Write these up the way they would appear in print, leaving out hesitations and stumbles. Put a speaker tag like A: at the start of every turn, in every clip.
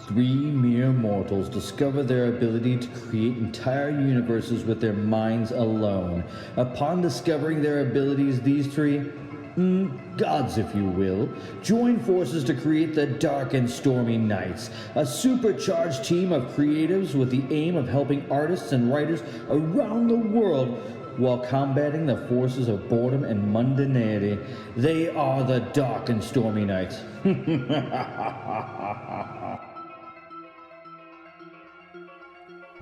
A: Three mere mortals discover their ability to create entire universes with their minds alone. Upon discovering their abilities, these three, gods if you will, join forces to create the Dark and Stormy Nights, a supercharged team of creatives with the aim of helping artists and writers around the world while combating the forces of boredom and mundanity. They are the Dark and Stormy Nights.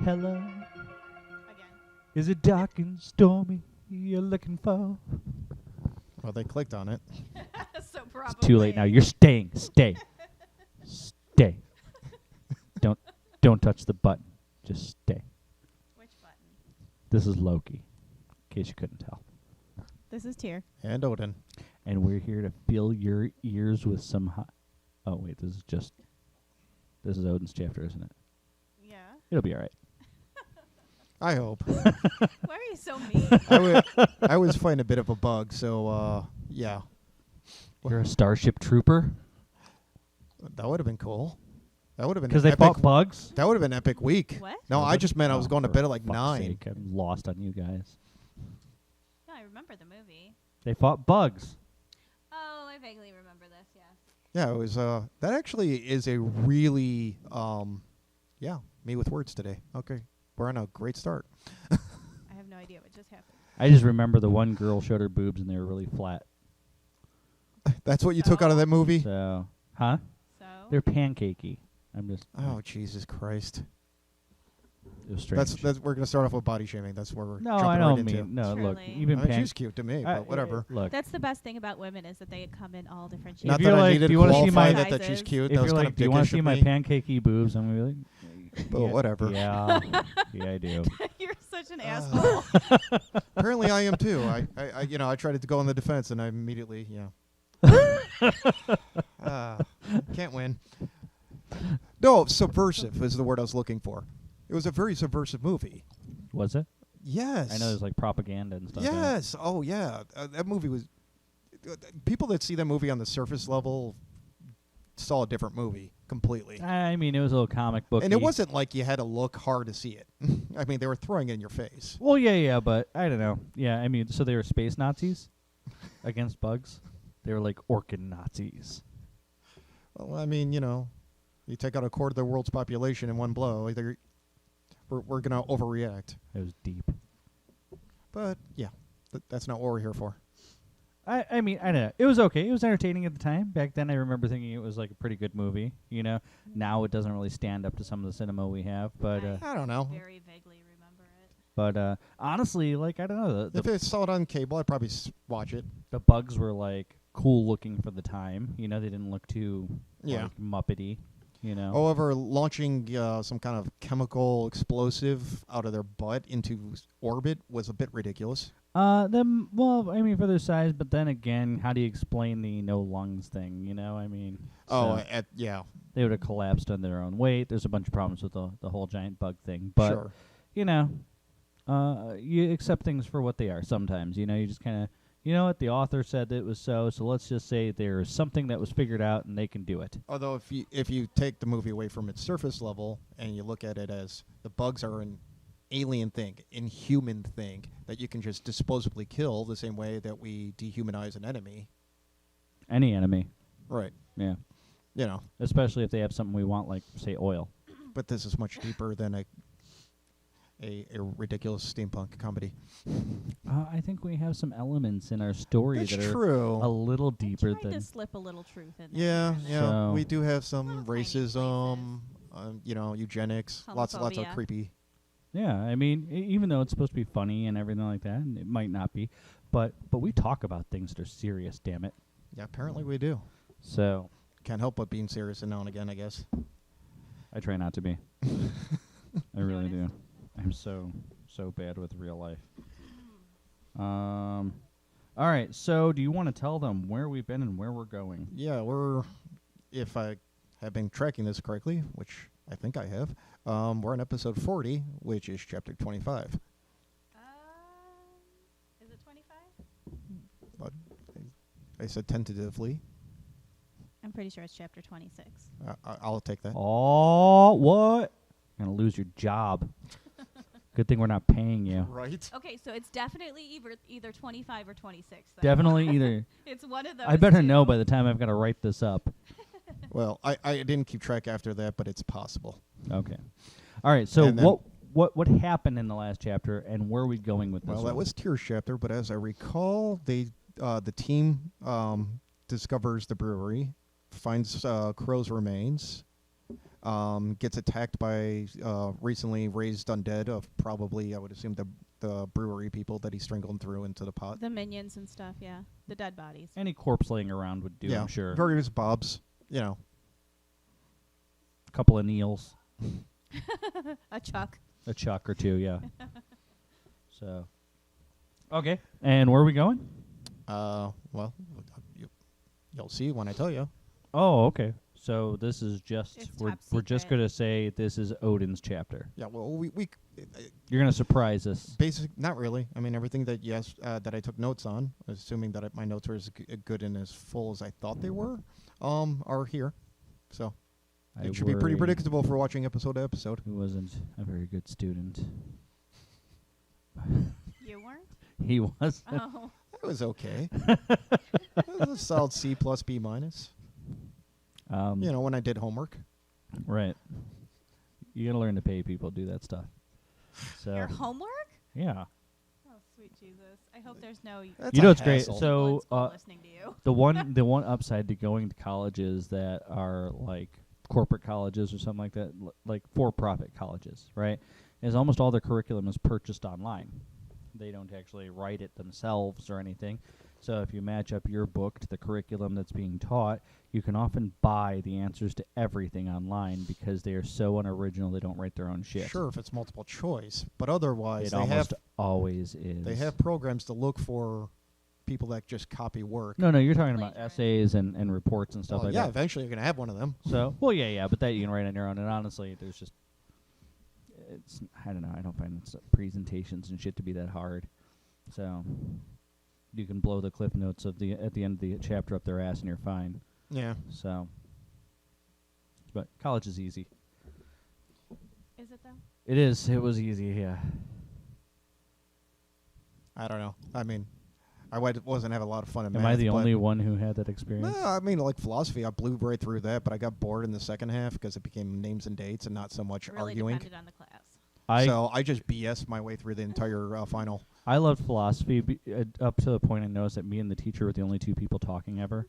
B: Hello.
C: Again.
B: Is it dark and stormy you're looking for?
D: Well, they clicked on it.
C: So probably.
B: It's too late now. You're staying. Stay. Stay. Don't touch the button. Just stay.
C: Which button?
B: This is Loki, in case you couldn't tell.
C: This is Tyr.
D: And Odin.
B: And we're here to fill your ears with some oh, wait. This is Odin's chapter, isn't it?
C: Yeah.
B: It'll be all right.
D: I hope.
C: Why are you so mean?
D: I was fighting a bit of a bug, so, yeah.
B: You're a Starship Trooper?
D: That would have been cool. That would have been
B: Because they fought bugs?
D: That would have been an epic week.
C: What?
D: No, I just meant I was going to
B: for
D: bed at like
B: fuck's
D: 9.
B: sake, I'm lost on you guys.
C: No, I remember the movie.
B: They fought bugs.
C: Oh, I vaguely remember this, yes.
D: Yeah, it was, that actually is a really, yeah, me with words today. Okay, we're on a great start.
C: I have no idea what just happened.
B: I just remember the one girl showed her boobs and they were really flat.
D: That's what you took out of that movie?
B: So, huh?
C: So?
B: They're pancakey. I'm just.
D: Oh, Jesus Christ.
B: It was strange.
D: That's we're going to start off with body shaming. That's where we're
B: No,
D: jumping
B: I
D: right
B: don't
D: into.
B: mean. No, look.
C: Truly.
B: Even
D: I mean, she's cute to me, but whatever.
B: Look.
C: That's the best thing about women is that they come in all different shapes.
D: Not
B: If
D: that
B: you're
D: I
B: like,
D: needed
B: do
D: to
B: you wanna see
D: qualify
B: my-
D: that she's
C: Sizes.
D: cute.
B: If
D: That was
B: you're
D: kind
B: like,
D: of
B: do you want
D: dickish
B: to see
D: of
B: my
D: me.
B: pancakey boobs? I'm gonna be like,
D: But whatever.
B: Yeah, yeah, I do.
C: You're such an asshole.
D: Apparently, I am too. I tried to go on the defense, and I immediately, can't win. No, subversive is the word I was looking for. It was a very subversive movie.
B: Was it?
D: Yes.
B: I know there's like propaganda and stuff. in it.
D: Yes. Oh, yeah. That movie was. People that see that movie on the surface level saw a different movie completely.
B: I mean, it was a little comic book.
D: And it wasn't like you had to look hard to see it. I mean, they were throwing it in your face.
B: Well, yeah, but I don't know. Yeah, I mean, so they were space Nazis against bugs. They were like Orkin Nazis.
D: Well, I mean, you take out a quarter of the world's population in one blow. We're going to overreact.
B: It was deep.
D: But, yeah, that's not what we're here for.
B: I mean, I don't know. It was okay. It was entertaining at the time. Back then, I remember thinking it was like a pretty good movie. Now it doesn't really stand up to some of the cinema we have. But
D: I don't know.
C: Very vaguely remember it.
B: but honestly, like I don't know.
D: If I saw it on cable, I'd probably watch it.
B: The bugs were like cool looking for the time. They didn't look too
D: Yeah.
B: like, Muppety.
D: However, launching some kind of chemical explosive out of their butt into orbit was a bit ridiculous.
B: Well, I mean, for their size, but then again, how do you explain the no lungs thing? I mean, so
D: yeah.
B: they would have collapsed under their own weight. There's a bunch of problems with the whole giant bug thing, but
D: Sure.
B: You accept things for what they are. Sometimes, you just kind of, what the author said it was so let's just say there's something that was figured out and they can do it.
D: Although if you take the movie away from its surface level and you look at it as the bugs are an alien thing, inhuman thing that you can just disposably kill the same way that we dehumanize an enemy.
B: Any enemy,
D: Right.
B: yeah.
D: Especially
B: Especially if they have something we want, like say oil.
D: But this is much deeper than a ridiculous steampunk comedy.
B: I think we have some elements in our story
D: That's
B: that are
D: true.
B: a little deeper
C: I tried
B: than.
C: to slip a little truth in there.
D: Yeah,
C: here and
D: yeah.
C: there.
B: So-
D: We do have some
C: Little tiny
D: racism, eugenics, lots of
C: Homophobia.
D: creepy.
B: Yeah, I mean, even though it's supposed to be funny and everything like that, and it might not be, but we talk about things that are serious. Damn it!
D: Yeah, apparently we do.
B: So
D: Can't help but being serious now and again, I guess.
B: I try not to be. I really do. I'm so bad with real life. All right. So, do you want to tell them where we've been and where we're going?
D: Yeah, if I have been tracking this correctly, which I think I have, we're on episode 40, which is chapter 25.
C: Is it 25?
D: I said tentatively.
C: I'm I'm pretty sure it's chapter 26.
D: I'll take that.
B: Oh, what? You're going to lose your job. Good thing we're not paying you.
D: Right.
C: Okay, so it's definitely either 25 or 26. Then.
B: Definitely either.
C: It's one of those.
B: I better
C: two.
B: know by the time I've got to write this up.
D: Well, I didn't keep track after that, but it's possible.
B: Okay. All right. So
D: And then-
B: what happened in the last chapter, and where are we going with this?
D: Well, that
B: one?
D: was Tyr's chapter, but as I recall, the team discovers the brewery, finds Crow's remains, gets attacked by recently raised undead of probably, I would assume, the brewery people that he strangled and threw into the pot.
C: The minions and stuff, yeah. The dead bodies.
B: Any corpse laying around would do.
D: Yeah,
B: I'm sure.
D: various bobs, you know.
B: A couple of Neils,
C: A Chuck.
B: a Chuck or two. Yeah. So. Okay. And where are we going?
D: Well, you'll see when I tell you.
B: Oh, okay. So this is just
C: It's
B: we're
C: top
B: just
C: secret.
B: gonna say this is Odin's chapter.
D: Yeah, well, we
B: You're gonna surprise us.
D: not really. I mean, everything that that I took notes on, assuming that my notes were as good and as full as I thought they were, are here. So it should be pretty
B: worry
D: predictable for watching episode to episode.
B: He wasn't a very good student.
C: You weren't?
B: He was.
C: Oh.
D: It was okay. It was a solid C plus B minus. You know, when I did homework.
B: Right. You gotta learn to pay people to do that stuff. So
C: Your homework?
B: yeah.
C: Oh, sweet Jesus. I hope there's no
D: That's
B: You know
D: a
B: what's great?
D: hassle.
B: So
C: people in school listening to you.
B: the one upside to going to colleges that are like corporate colleges or something like that, like for-profit colleges, right? Is almost all their curriculum is purchased online. They don't actually write it themselves or anything. So if you match up your book to the curriculum that's being taught, you can often buy the answers to everything online because they are so unoriginal they don't write their own shit.
D: Sure, if it's multiple choice, but otherwise
B: It
D: they have
B: almost always is.
D: they have programs to look for people that just copy work.
B: No, you're talking about
C: Plagiarism.
B: essays and reports and stuff
D: Well,
B: like
D: yeah,
B: that.
D: eventually you're gonna have one of them.
B: So, well, yeah, but that you can write on your own. And honestly, there's just, I don't know. I don't find presentations and shit to be that hard. So, you can blow the cliff notes at the end of the chapter up their ass, and you're fine.
D: Yeah.
B: So, but college is easy.
C: Is it though?
B: It is. It was easy. Yeah.
D: I don't know. I mean, I wasn't having a lot of fun in
B: Am
D: math.
B: I the
D: but-
B: only one who had that experience?
D: No, I mean, like philosophy, I blew right through that, but I got bored in the second half because it became names and dates and not so much
C: It really
D: arguing.
C: depended on the class.
D: So I just BS my way through the entire final.
B: I loved philosophy up to the point I noticed that me and the teacher were the only two people talking ever,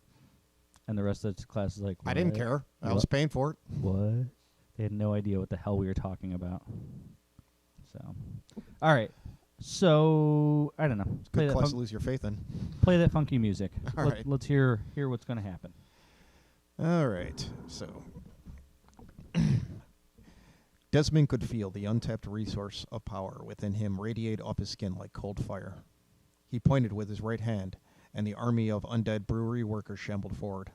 B: and the rest of the class is like,
D: I didn't
B: "What?
D: care. I was
B: What?
D: paying for it.
B: What? They had no idea what the hell we were talking about. So, all right. So I don't know. Play
D: Good
B: that,
D: class to lose your faith in.
B: play that funky music.
D: All right.
B: Let's hear what's going to happen.
D: All right. So Desmond could feel the untapped resource of power within him radiate off his skin like cold fire. He pointed with his right hand, and the army of undead brewery workers shambled forward.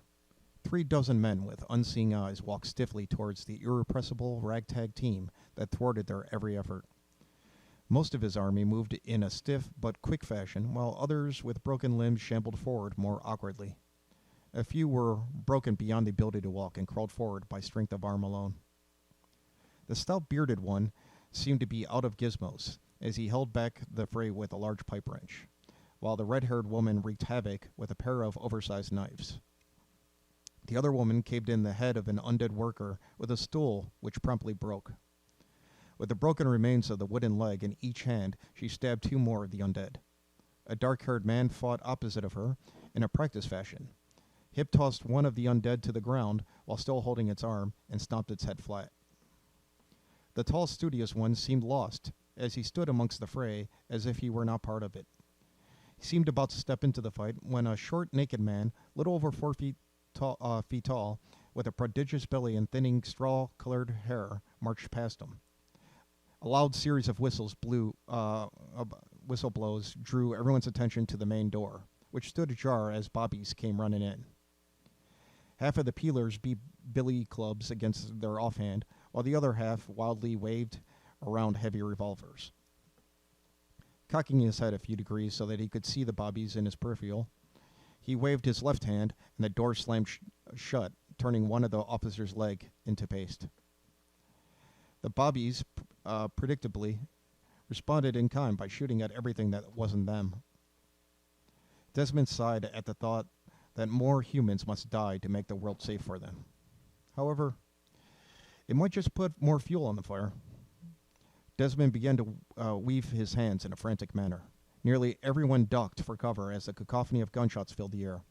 D: 36 men with unseeing eyes walked stiffly towards the irrepressible ragtag team that thwarted their every effort. Most of his army moved in a stiff but quick fashion, while others with broken limbs shambled forward more awkwardly. A few were broken beyond the ability to walk and crawled forward by strength of arm alone. The stout bearded one seemed to be out of gizmos as he held back the fray with a large pipe wrench, while the red-haired woman wreaked havoc with a pair of oversized knives. The other woman caved in the head of an undead worker with a stool which promptly broke. With the broken remains of the wooden leg in each hand, she stabbed two more of the undead. A dark-haired man fought opposite of her in a practice fashion. Hip tossed one of the undead to the ground while still holding its arm and stomped its head flat. The tall, studious one seemed lost as he stood amongst the fray as if he were not part of it. He seemed about to step into the fight when a short, naked man, little over 4 feet tall, with a prodigious belly and thinning straw-colored hair, marched past him. A loud series of whistle blows drew everyone's attention to the main door, which stood ajar as bobbies came running in. Half of the peelers beat billy clubs against their offhand, while the other half wildly waved around heavy revolvers. Cocking his head a few degrees so that he could see the bobbies in his peripheral, he waved his left hand, and the door slammed shut, turning one of the officer's leg into paste. The Bobbies, predictably, responded in kind by shooting at everything that wasn't them. Desmond sighed at the thought that more humans must die to make the world safe for them. However, it might just put more fuel on the fire. Desmond began to weave his hands in a frantic manner. Nearly everyone ducked for cover as a cacophony of gunshots filled the air.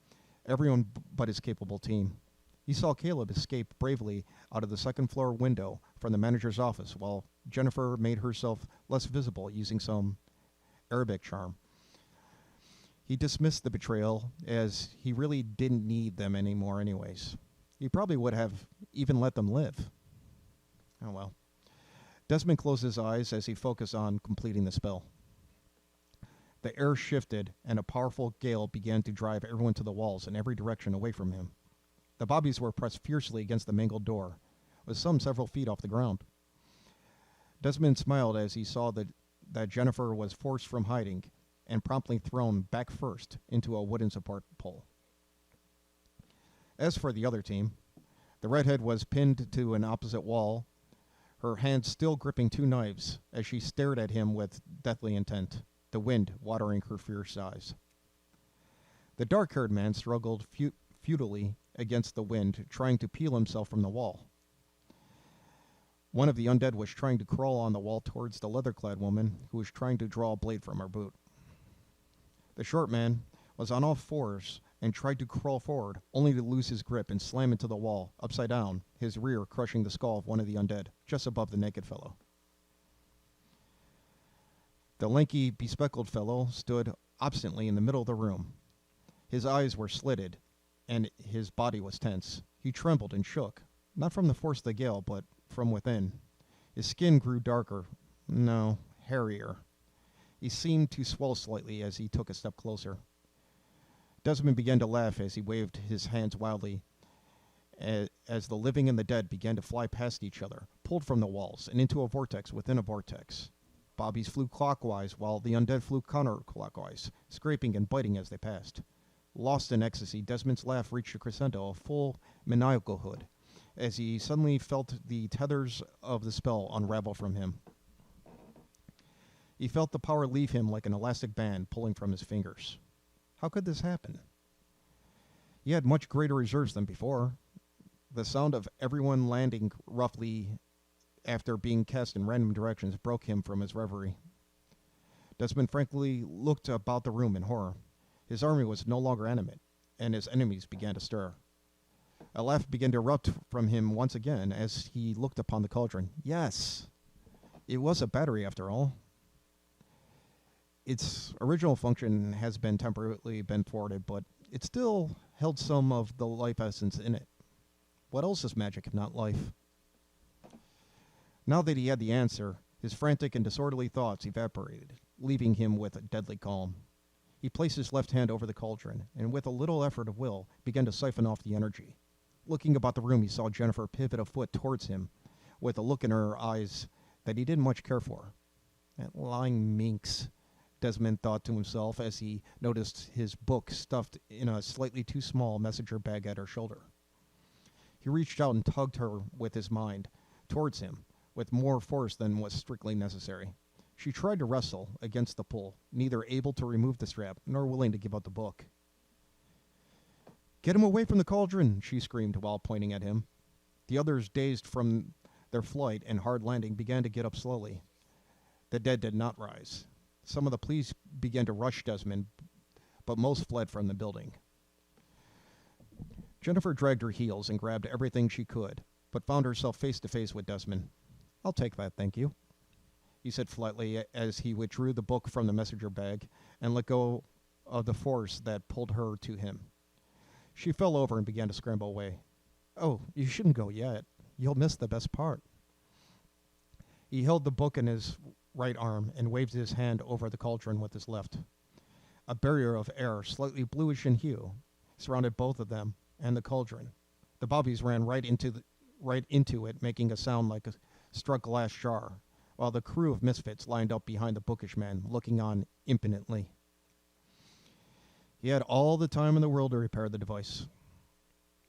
D: Everyone but his capable team. He saw Caleb escape bravely out of the second-floor window from the manager's office, while Jennifer made herself less visible using some Arabic charm. He dismissed the betrayal, as he really didn't need them anymore anyways. He probably would have even let them live. Oh well. Desmond closed his eyes as he focused on completing the spell. The air shifted, and a powerful gale began to drive everyone to the walls in every direction away from him. The Bobbies were pressed fiercely against the mangled door, with some several feet off the ground. Desmond smiled as he saw that Jennifer was forced from hiding and promptly thrown back first into a wooden support pole. As for the other team, the redhead was pinned to an opposite wall, her hands still gripping two knives as she stared at him with deathly intent, the wind watering her fierce eyes. The dark-haired man struggled futilely against the wind, trying to peel himself from the wall. One of the undead was trying to crawl on the wall towards the leather-clad woman, who was trying to draw a blade from her boot. The short man was on all fours and tried to crawl forward, only to lose his grip and slam into the wall, upside down, his rear crushing the skull of one of the undead, just above the naked fellow. The lanky, bespectacled fellow stood obstinately in the middle of the room. His eyes were slitted, and his body was tense. He trembled and shook, not from the force of the gale, but from within. His skin grew darker, no, hairier. He seemed to swell slightly as he took a step closer. Desmond began to laugh as he waved his hands wildly, as the living and the dead began to fly past each other, pulled from the walls and into a vortex within a vortex. Bobbies flew clockwise, while the undead flew counterclockwise, scraping and biting as they passed. Lost in ecstasy, Desmond's laugh reached a crescendo of full maniacalhood, as he suddenly felt the tethers of the spell unravel from him. He felt the power leave him like an elastic band pulling from his fingers. How could this happen? He had much greater reserves than before. The sound of everyone landing roughly after being cast in random directions broke him from his reverie. Desmond frankly looked about the room in horror. His army was no longer animate, and his enemies began to stir. A laugh began to erupt from him once again as he looked upon the cauldron. Yes, it was a battery after all. Its original function has been temporarily thwarted, but it still held some of the life essence in it. What else is magic if not life? Now that he had the answer, his frantic and disorderly thoughts evaporated, leaving him with a deadly calm. He placed his left hand over the cauldron, and with a little effort of will, began to siphon off the energy. Looking about the room, he saw Jennifer pivot a foot towards him, with a look in her eyes that he didn't much care for. That lying minx, Desmond thought to himself as he noticed his book stuffed in a slightly too small messenger bag at her shoulder. He reached out and tugged her with his mind towards him, with more force than was strictly necessary. She tried to wrestle against the pull, neither able to remove the strap nor willing to give up the book. "Get him away from the cauldron!" she screamed while pointing at him. The others, dazed from their flight and hard landing, began to get up slowly. The dead did not rise. Some of the police began to rush Desmond, but most fled from the building. Jennifer dragged her heels and grabbed everything she could, but found herself face to face with Desmond. "I'll take that, thank you," he said flatly as he withdrew the book from the messenger bag and let go of the force that pulled her to him. She fell over and began to scramble away. "Oh, you shouldn't go yet. You'll miss the best part." He held the book in his right arm and waved his hand over the cauldron with his left. A barrier of air, slightly bluish in hue, surrounded both of them and the cauldron. The Bobbies ran right into it, making a sound like a struck glass jar, while the crew of misfits lined up behind the bookish man, looking on impotently. He had all the time in the world to repair the device.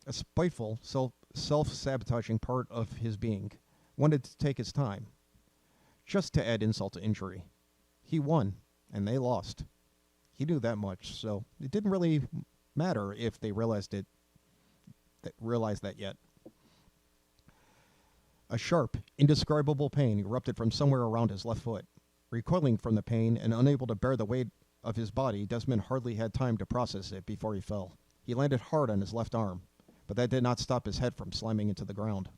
D: a spiteful, self-sabotaging part of his being, wanted to take his time, just to add insult to injury. He won, and they lost. He knew that much, so it didn't really matter if they realized that yet. A sharp, indescribable pain erupted from somewhere around his left foot. Recoiling from the pain and unable to bear the weight of his body, Desmond hardly had time to process it before he fell. He landed hard on his left arm, but that did not stop his head from slamming into the ground.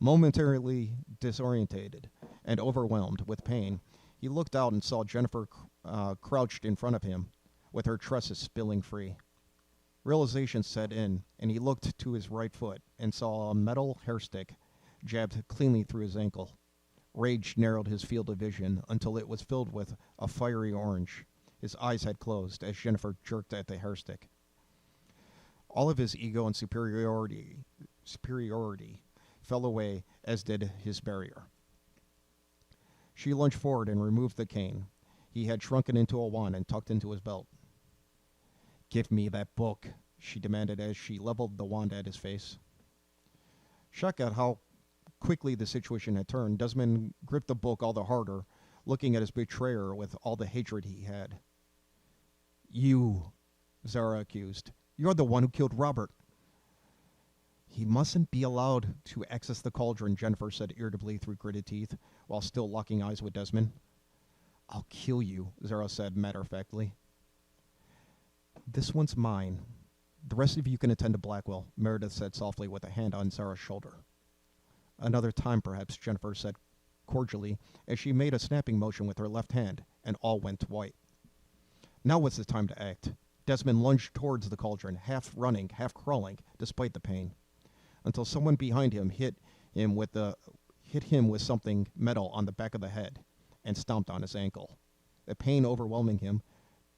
D: Momentarily disorientated and overwhelmed with pain, he looked out and saw Jennifer crouched in front of him, with her tresses spilling free. Realization set in, and he looked to his right foot and saw a metal hairstick jabbed cleanly through his ankle. Rage narrowed his field of vision until it was filled with a fiery orange. His eyes had closed as Jennifer jerked at the hairstick. All of his ego and superiority fell away, as did his barrier. She lunged forward and removed the cane. He had shrunken into a wand and tucked into his belt. "Give me that book," she demanded as she leveled the wand at his face. Shocked at how quickly the situation had turned, Desmond gripped the book all the harder, looking at his betrayer with all the hatred he had. "You," Zara accused. "You're the one who killed Robert." "He mustn't be allowed to access the cauldron," Jennifer said irritably through gritted teeth, while still locking eyes with Desmond. "I'll kill you," Zara said matter-of-factly. "This one's mine. The rest of you can attend to Blackwell," Meredith said softly with a hand on Zara's shoulder. "Another time, perhaps," Jennifer said cordially, as she made a snapping motion with her left hand, and all went white. Now was the time to act. Desmond lunged towards the cauldron, half running, half crawling, despite the pain, until someone behind him hit him with something metal on the back of the head and stomped on his ankle. The pain overwhelming him,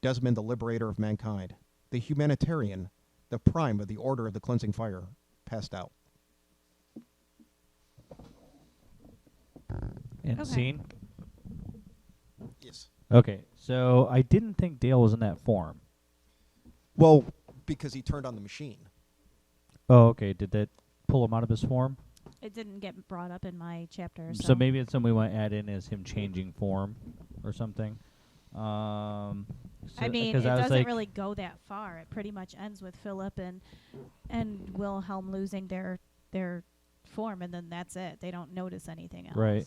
D: Desmond, the liberator of mankind, the humanitarian, the prime of the Order of the Cleansing Fire, passed out.
B: End
C: Okay.
B: scene.
D: Yes.
B: Okay, so I didn't think Dale was in that form.
D: Well, because he turned on the machine.
B: Oh, okay. Did that pull him out of his form?
C: It didn't get brought up in my chapter.
B: So maybe it's something we want to add in as him changing form or something.
C: I mean,
B: 'cause
C: it
B: I was
C: doesn't
B: like,
C: really go that far. It pretty much ends with Philip and Wilhelm losing their form, and then that's it. They don't notice anything else.
B: Right.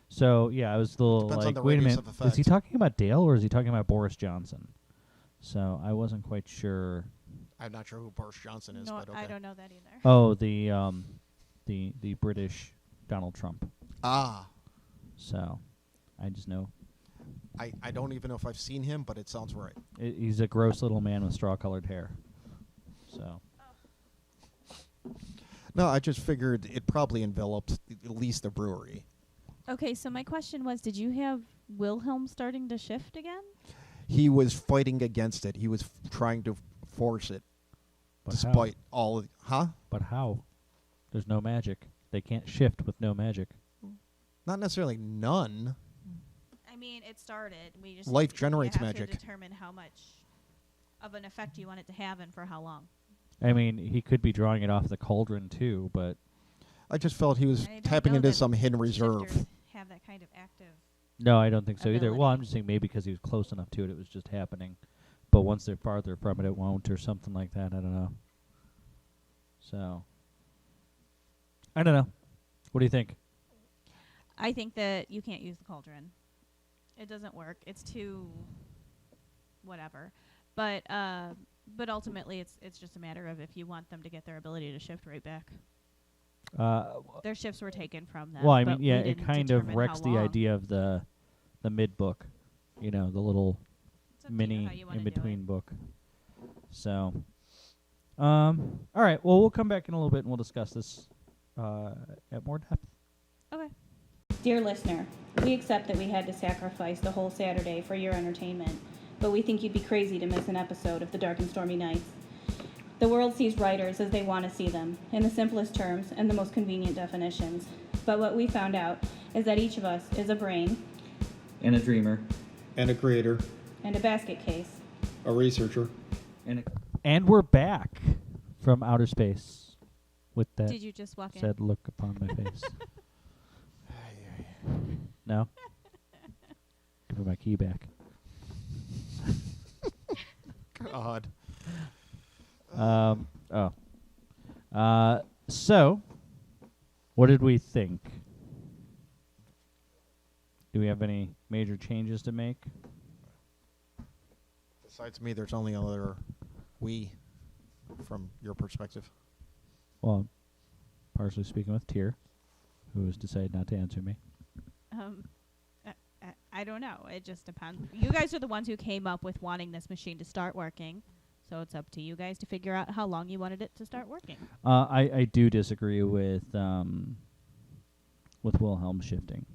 B: So yeah, I was a little
D: Depends on
B: like,
D: the
B: wait a
D: radius
B: minute,
D: of
B: is he
D: effect.
B: talking about Dale or is he talking about Boris Johnson? So I wasn't quite sure.
D: I'm not sure who Boris Johnson is,
C: No,
D: but okay.
C: I don't know that either.
B: Oh, the British Donald Trump.
D: Ah,
B: So I just know
D: I don't even know if I've seen him, but it sounds right.
B: he's a gross little man with straw-colored hair. So
D: No, I just figured it probably enveloped at least the brewery.
C: Okay, so my question was, did you have Wilhelm starting to shift again?
D: He was fighting against it. He was trying to force it,
B: but
D: despite all of... Huh?
B: But how? There's no magic. They can't shift with no magic.
D: Not necessarily none.
C: I mean, it started. We just
D: Life
C: you
D: generates
C: have
D: magic.
C: to determine how much of an effect you want it to have and for how long.
B: I mean, he could be drawing it off the cauldron too, but
D: I just felt he was
C: I don't
D: tapping
C: know
D: into
C: that
D: some hidden reserve.
C: shifters have that kind of active.
B: no, I don't think so either. Well, I'm
C: Ability.
B: just saying maybe because he was close enough to it, it was just happening. But once they're farther from it, it won't, or something like that. I don't know. So, I don't know. What do you think?
C: I think that you can't use the cauldron. It doesn't work. It's too whatever. But ultimately, it's just a matter of if you want them to get their ability to shift right back. Their shifts were taken from them.
B: Well, I
C: but
B: mean, yeah,
C: we
B: it
C: didn't
B: kind of
C: determine
B: wrecks
C: how
B: the
C: long.
B: idea of the mid book, the little
C: It's up to you
B: mini
C: how you wanna
B: in
C: do it.
B: between book. So, all right. Well, we'll come back in a little bit and we'll discuss this at more depth.
C: Okay.
E: Dear listener, we accept that we had to sacrifice the whole Saturday for your entertainment, but we think you'd be crazy to miss an episode of The Dark and Stormy Nights. The world sees writers as they want to see them, in the simplest terms and the most convenient definitions. But what we found out is that each of us is a brain
A: And a dreamer.
D: And a creator,
E: and a basket case.
D: a researcher.
B: And we're back from outer space with that
C: Did you just walk in?
B: said look upon my face. No? Give me my key back.
D: God.
B: So, what did we think? Do we have any major changes to make?
D: Besides me, there's only other we from your perspective.
B: Well, partially speaking with Tyr, who has decided not to answer me.
C: I don't know. It just depends. You guys are the ones who came up with wanting this machine to start working, so it's up to you guys to figure out how long you wanted it to start working.
B: I do disagree with Wilhelm shifting.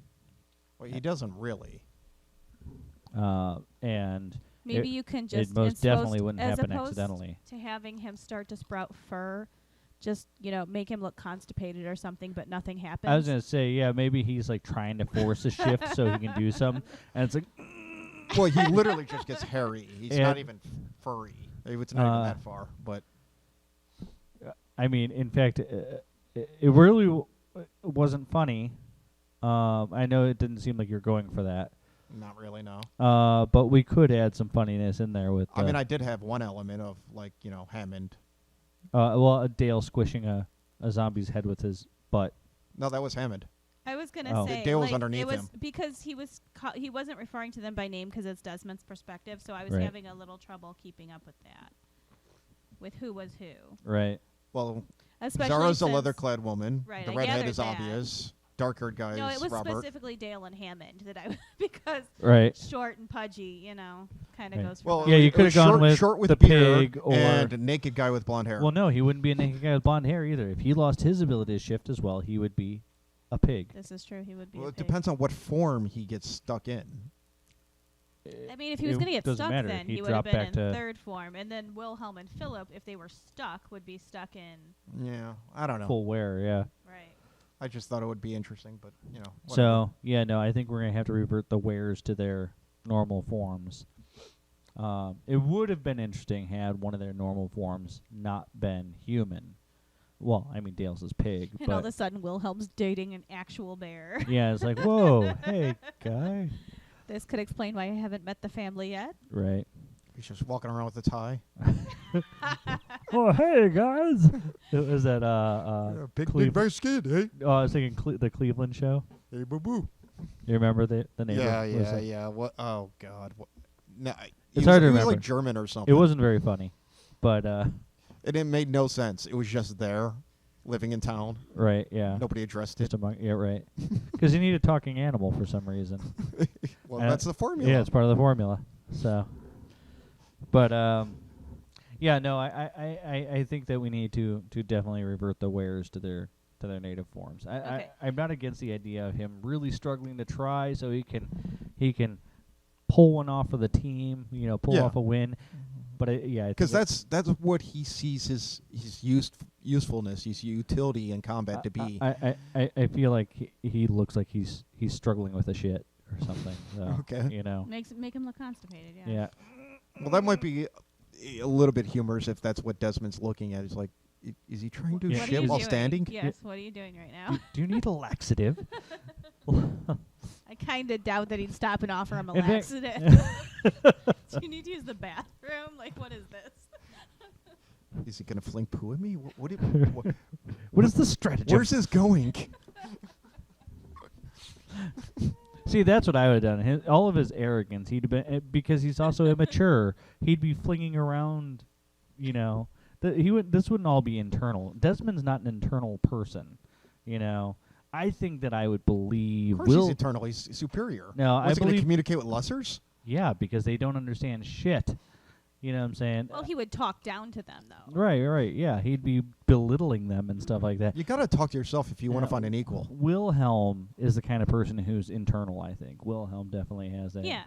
D: Well, he doesn't really.
B: And
C: Maybe you can just
B: it most
C: as
B: definitely
C: opposed-
B: wouldn't
C: as
B: happen
C: opposed
B: accidentally.
C: to having him start to sprout fur, just make him look constipated or something, but nothing happens.
B: I was gonna say, yeah, maybe he's like trying to force a shift so he can do some, and it's like,
D: Well, he literally just gets hairy. He's
B: Yeah.
D: not even furry. It's not even that far. But
B: I mean, in fact, it really wasn't funny. I know it didn't seem like you're going for that.
D: not really, no.
B: But we could add some funniness in there with.
D: I mean, I did have one element of, like, Hammond.
B: Dale squishing a zombie's head with his butt.
D: No, that was Hammond.
C: I was gonna
B: Oh.
C: say
D: Dale was
C: like,
D: underneath
C: it was
D: him.
C: because he wasn't referring to them by name because it's Desmond's perspective. So I was
B: Right.
C: having a little trouble keeping up with that, with who was who.
B: Right.
D: Well,
C: Especially
D: Zara's a
C: since-
D: leather-clad woman.
C: Right,
D: The
C: I
D: redhead
C: gathered
D: is
C: that.
D: obvious. Dark-haired guy
C: No,
D: is
C: it was
D: Robert.
C: specifically Dale and Hammond that I because
B: Right.
C: short and pudgy, kind of
B: Right.
C: goes. For
D: Well,
C: both.
B: Yeah, you
D: it
B: coulda
D: was
B: gone
D: short,
B: with
D: short with
B: the
D: beard
B: pig or-
D: and a naked guy with blonde hair.
B: Well, no, he wouldn't be a naked guy with blonde hair either. If he lost his ability to shift as well, he would be a pig.
C: This is true. He would be.
D: Well,
C: a
D: it
C: pig.
D: depends on what form he gets stuck in.
C: I mean, if he was
B: It
C: going to get
B: doesn't
C: stuck,
B: matter.
C: then
B: He'd
C: he would have
B: drop
C: been
B: back
C: in
B: to-
C: third form, and then Wilhelm and Philip, if they were stuck, would be stuck in
D: Yeah, I don't know.
B: Full wear, yeah.
C: right.
D: I just thought it would be interesting, but, whatever.
B: So, yeah, no, I think we're going to have to revert the wares to their normal forms. It would have been interesting had one of their normal forms not been human. Well, I mean, Dale's is pig,
C: And all of
B: but
C: a sudden, Wilhelm's dating an actual bear.
B: yeah, it's like, whoa, hey, guy.
C: This could explain why I haven't met the family yet.
B: Right.
D: He's just walking around with a tie.
B: Oh, hey, guys. Was that,
D: big bear skin, eh?
B: Oh, I was thinking the Cleveland show.
D: Hey, boo-boo.
B: You remember the neighbor?
D: Yeah,
B: What was
D: yeah,
B: it?
D: yeah. What? Oh, God. What? No,
B: It's hard to
D: he was
B: remember.
D: like German or something.
B: It wasn't very funny, but
D: It made no sense. It was just there, living in town.
B: right, yeah.
D: Nobody addressed it.
B: Just among, yeah, right. Because you need a talking animal for some reason.
D: Well,
B: And
D: that's the formula.
B: Yeah, it's part of the formula. So, but yeah, no, I think that we need to definitely revert the wares to their native forms.
C: Okay.
B: I'm not against the idea of him really struggling to try so he can pull one off for the team, pull
D: Yeah.
B: off a win. But I think
D: Because that's what he sees his usefulness, his utility in combat to be.
B: I feel like he looks like he's struggling with a shit or something. So,
D: Okay.
C: Make him look constipated. Yeah.
B: Yeah.
D: Well, that might be a little bit humorous if that's what Desmond's looking at. He's like, is he trying to
B: Yeah.
C: What are
D: shit
C: you
D: while
C: doing?
D: standing?
C: Yes. What are you doing right now?
B: Do you need a laxative?
C: I kind of doubt that he'd stop and offer him a
B: In fact-
C: laxative. Do you need to use the bathroom? Like, what is this?
D: Is he going to fling poo at me? What
B: What is the strategy?
D: where's this going?
B: See, that's what I would have done. All of his arrogance, he'd have been because he's also immature. He'd be flinging around, This wouldn't all be internal. Desmond's not an internal person, I think that I would believe.
D: Of course he's eternal. He's superior.
B: No, I
D: Was he going to
B: believe.
D: communicate with lessers?
B: Yeah, because they don't understand shit. You know what I'm saying?
C: Well, he would talk down to them, though.
B: Right. Yeah, he'd be belittling them and stuff like that.
D: You got to talk to yourself if you want
B: Yeah.
D: to find an equal.
B: Wilhelm is the kind of person who's internal, I think. Wilhelm definitely has that.
C: Yeah.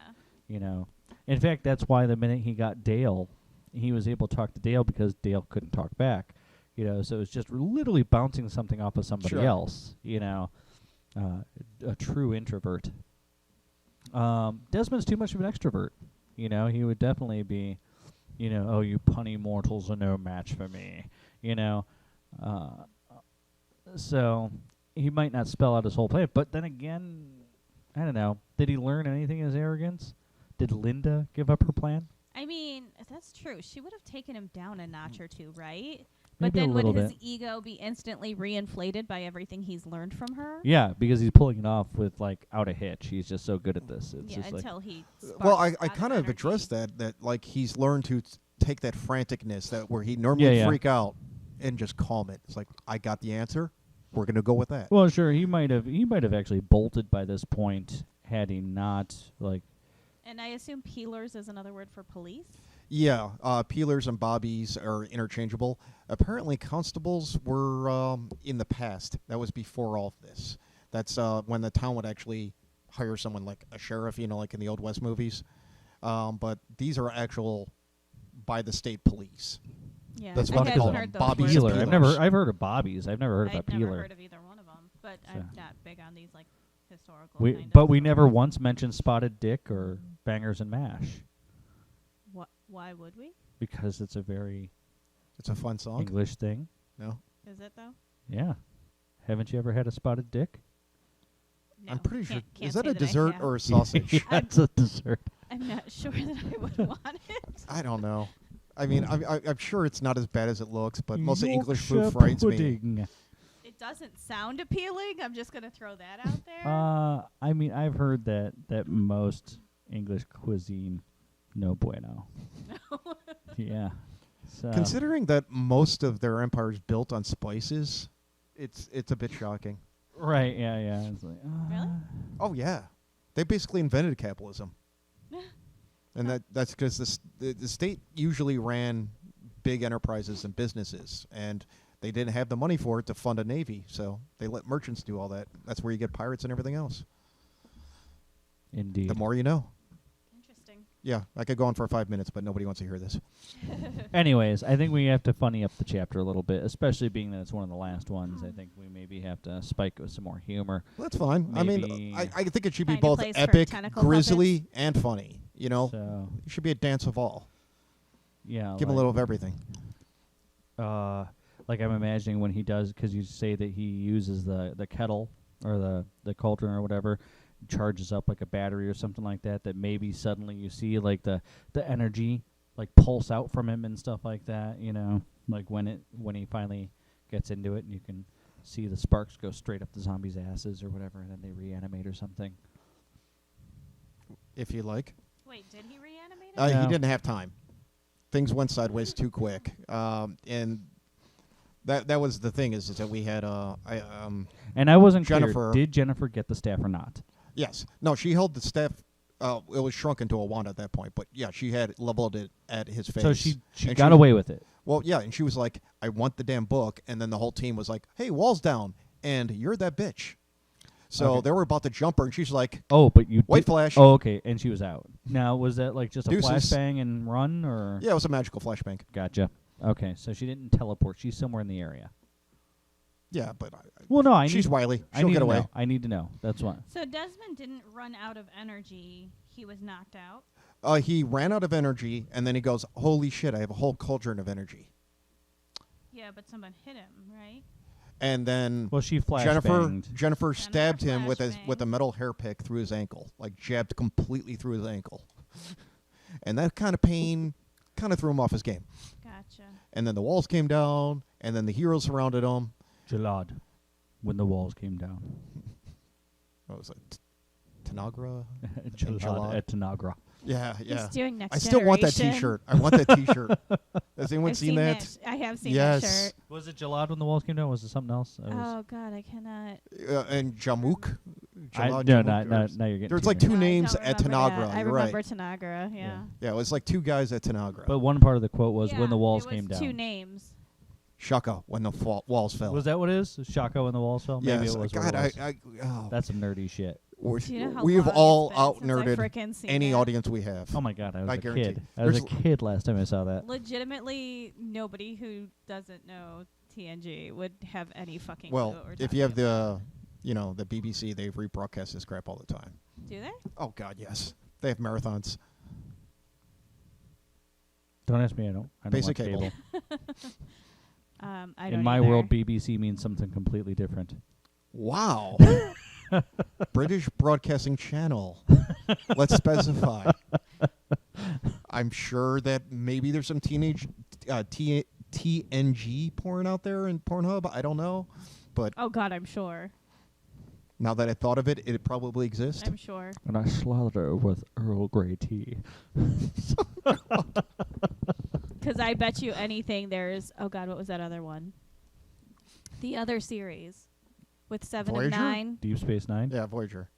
B: In fact, that's why the minute he got Dale, he was able to talk to Dale because Dale couldn't talk back. So it's just literally bouncing something off of somebody
D: Sure.
B: else. A true introvert. Desmond's too much of an extrovert. He would definitely be you know, oh, you punny mortals are no match for me, you know. So he might not spell out his whole plan, but then again, I don't know. Did he learn anything in his arrogance? Did Linda give up her plan?
C: I mean, that's true. She would have taken him down a notch or two, right?
B: Maybe
C: But then
B: a
C: would
B: little
C: his
B: bit.
C: ego be instantly reinflated by everything he's learned from her?
B: Yeah, because he's pulling it off with like out of hitch. He's just so good at this. It's
C: Yeah,
B: just like
C: until he.
D: Well, I
C: sparks out
D: kind of
C: energy.
D: addressed that like he's learned to take that franticness that where he normally
B: Yeah.
D: freak out and just calm it. It's like, I got the answer. We're gonna go with that.
B: well, sure. He might have actually bolted by this point had he not like.
C: And I assume peelers is another word for police.
D: Yeah, peelers and bobbies are interchangeable. Apparently, constables were in the past. That was before all of this. That's when the town would actually hire someone like a sheriff, you know, like in the Old West movies. But these are actual by the state police.
C: Yeah,
D: That's
C: I
D: what they
C: hadn't
D: call
C: heard
D: them,
C: those
D: bobbies
C: words
D: and
B: Peeler.
C: before.
B: I've heard of bobbies. I've never heard of a
C: I've
B: peeler.
C: never heard of either one of them, but
B: So.
C: I'm not big on these like historical.
B: We
C: kind
B: but
C: of
B: we never
C: stories.
B: once mentioned Spotted Dick or Bangers and Mash
C: Why would we?
B: because it's a very
D: It's a fun song.
B: English thing.
D: No,
C: Is it though?
B: Yeah. Haven't you ever had a Spotted Dick?
C: No,
D: I'm pretty sure.
C: can't
D: Is that
C: say
D: a
C: I
D: dessert
C: have.
D: or a sausage?
B: Yeah, it's a dessert.
C: I'm not sure that I would want it.
D: I don't know. I mean, I'm sure it's not as bad as it looks, but most of English food
B: Yorkshire
D: frightens me.
B: pudding.
C: It doesn't sound appealing. I'm just gonna throw that out there.
B: I mean, I've heard that most English cuisine, no bueno.
C: No.
B: Yeah. So
D: Considering that most of their empire is built on spices, it's a bit shocking.
B: right, yeah. It's like,
C: Really?
D: Oh yeah, they basically invented capitalism, and that's because the state usually ran big enterprises and businesses, and they didn't have the money for it to fund a navy, so they let merchants do all that. That's where you get pirates and everything else.
B: Indeed.
D: The more you know.
C: Interesting.
D: Yeah, I could go on for 5 minutes, but nobody wants to hear this.
B: Anyways, I think we have to funny up the chapter a little bit, especially being that it's one of the last ones. I think we maybe have to spike it with some more humor.
D: Well, that's fine. I
B: Maybe-
D: mean, I think it should be
C: Find a
D: both
C: place for
D: epic,
C: tentacle
D: grisly, and funny. You know,
B: So
D: it should be a dance of all.
B: yeah,
D: Give 'em a little of everything.
B: like I'm imagining when he does, because you say that he uses the kettle or the cauldron or whatever, charges up like a battery or something like that. That maybe suddenly you see like the energy like pulse out from him and stuff like that. You know, like when he finally gets into it, and you can see the sparks go straight up the zombies' asses or whatever, and then they reanimate or something.
D: If you like.
C: Wait, did he reanimate it?
D: He
B: No.
D: didn't have time. Things went sideways too quick. And that was the thing is that we had
B: And I wasn't
D: Jennifer-
B: clear. Did Jennifer get the staff or not?
D: yes. No, she held the staff. It was shrunken to a wand at that point, but yeah, she had leveled it at his face.
B: So she
D: And
B: got
D: was-
B: away with it.
D: Well, yeah, and she was like, "I want the damn book," and then the whole team was like, "Hey, wall's down, and you're that bitch." So
B: Okay.
D: they were about to jump her, and she's like,
B: Oh, but you
D: "White
B: did-
D: flash."
B: Oh, okay, and she was out. Now, was that like just a
D: Deuces.
B: flashbang and run, or?
D: Yeah, it was a magical flashbang.
B: Gotcha. Okay, so she didn't teleport. She's somewhere in the area.
D: Yeah, but
B: Well, no, I
D: she's
B: need.
D: wily.
B: I
D: She'll
B: need
D: get
B: to
D: away.
B: know. I need to know. That's why.
C: So Desmond didn't run out of energy. He was knocked out.
D: He ran out of energy, and then he goes, "Holy shit! I have a whole cauldron of energy."
C: Yeah, but someone hit him, right?
D: And then
B: Well, she
D: Jennifer
B: flashbanged.
D: stabbed him with a
C: flashbanged.
D: metal hair pick through his ankle, like jabbed completely through his ankle, and that kind of pain kind of threw him off his game.
C: Gotcha.
D: And then the walls came down, and then the heroes surrounded him.
B: Jalad, when the walls came down.
D: What was it? Tanagra?
B: Jalad at Tanagra.
D: Yeah, yeah.
C: He's doing next
D: I still want that
C: Generation.
D: T-shirt. I want that T-shirt. Has anyone
C: I've
D: seen that?
C: I have seen
D: Yes.
C: that shirt.
B: Was it Jalad when the walls came down? Was it something else? It was-
C: Oh God, I cannot.
D: And Jamuk?
B: I,
D: Jalad
B: no,
D: Jamuk,
B: not,
D: or-
B: now you're getting.
D: There's
B: too
D: like
B: many.
D: two
C: No, I
D: names
C: don't
D: at
C: remember
D: Tanagra.
C: that. I
D: You're
C: remember
D: right.
C: Tanagra. Yeah.
D: Yeah, it was like two guys at Tanagra.
B: But one part of the quote was
C: Yeah,
B: when the walls
C: it
B: came
C: was
B: down.
C: two names.
D: Shaka, when the walls fell.
B: Was that what it is? Shaka when the walls fell? Maybe
D: yes,
B: it was.
D: God,
B: what it was.
D: oh.
B: That's some nerdy shit.
C: Do you know how
D: We've
C: long
D: all
C: it's been
D: out
C: since I
D: nerded
C: frickin' seen
D: any
C: that?
D: audience we have.
B: Oh my god, I was
D: I
B: a
D: guarantee.
B: kid. I was a
D: There's
B: kid last time I saw that.
C: Legitimately, nobody who doesn't know TNG would have any fucking clue
D: Well,
C: what we're
D: if
C: talking
D: you have
C: about.
D: the BBC, they rebroadcast this crap all the time.
C: Do they?
D: Oh God, yes. They have marathons.
B: Don't ask me. I don't
D: Basic
B: watch
D: cable.
C: I don't
B: In my
C: either.
B: world, BBC means something completely different.
D: Wow. British Broadcasting Channel. Let's specify. I'm sure that maybe there's some teenage TNG porn out there in Pornhub. I don't know. But
C: Oh God, I'm sure.
D: now that I thought of it, it probably exists.
C: I'm sure.
B: And I slaughter with Earl Grey tea.
C: Because I bet you anything there's. Oh God, what was that other one? The other series with 7
D: Voyager?
C: of 9.
B: Deep Space Nine?
D: Yeah, Voyager.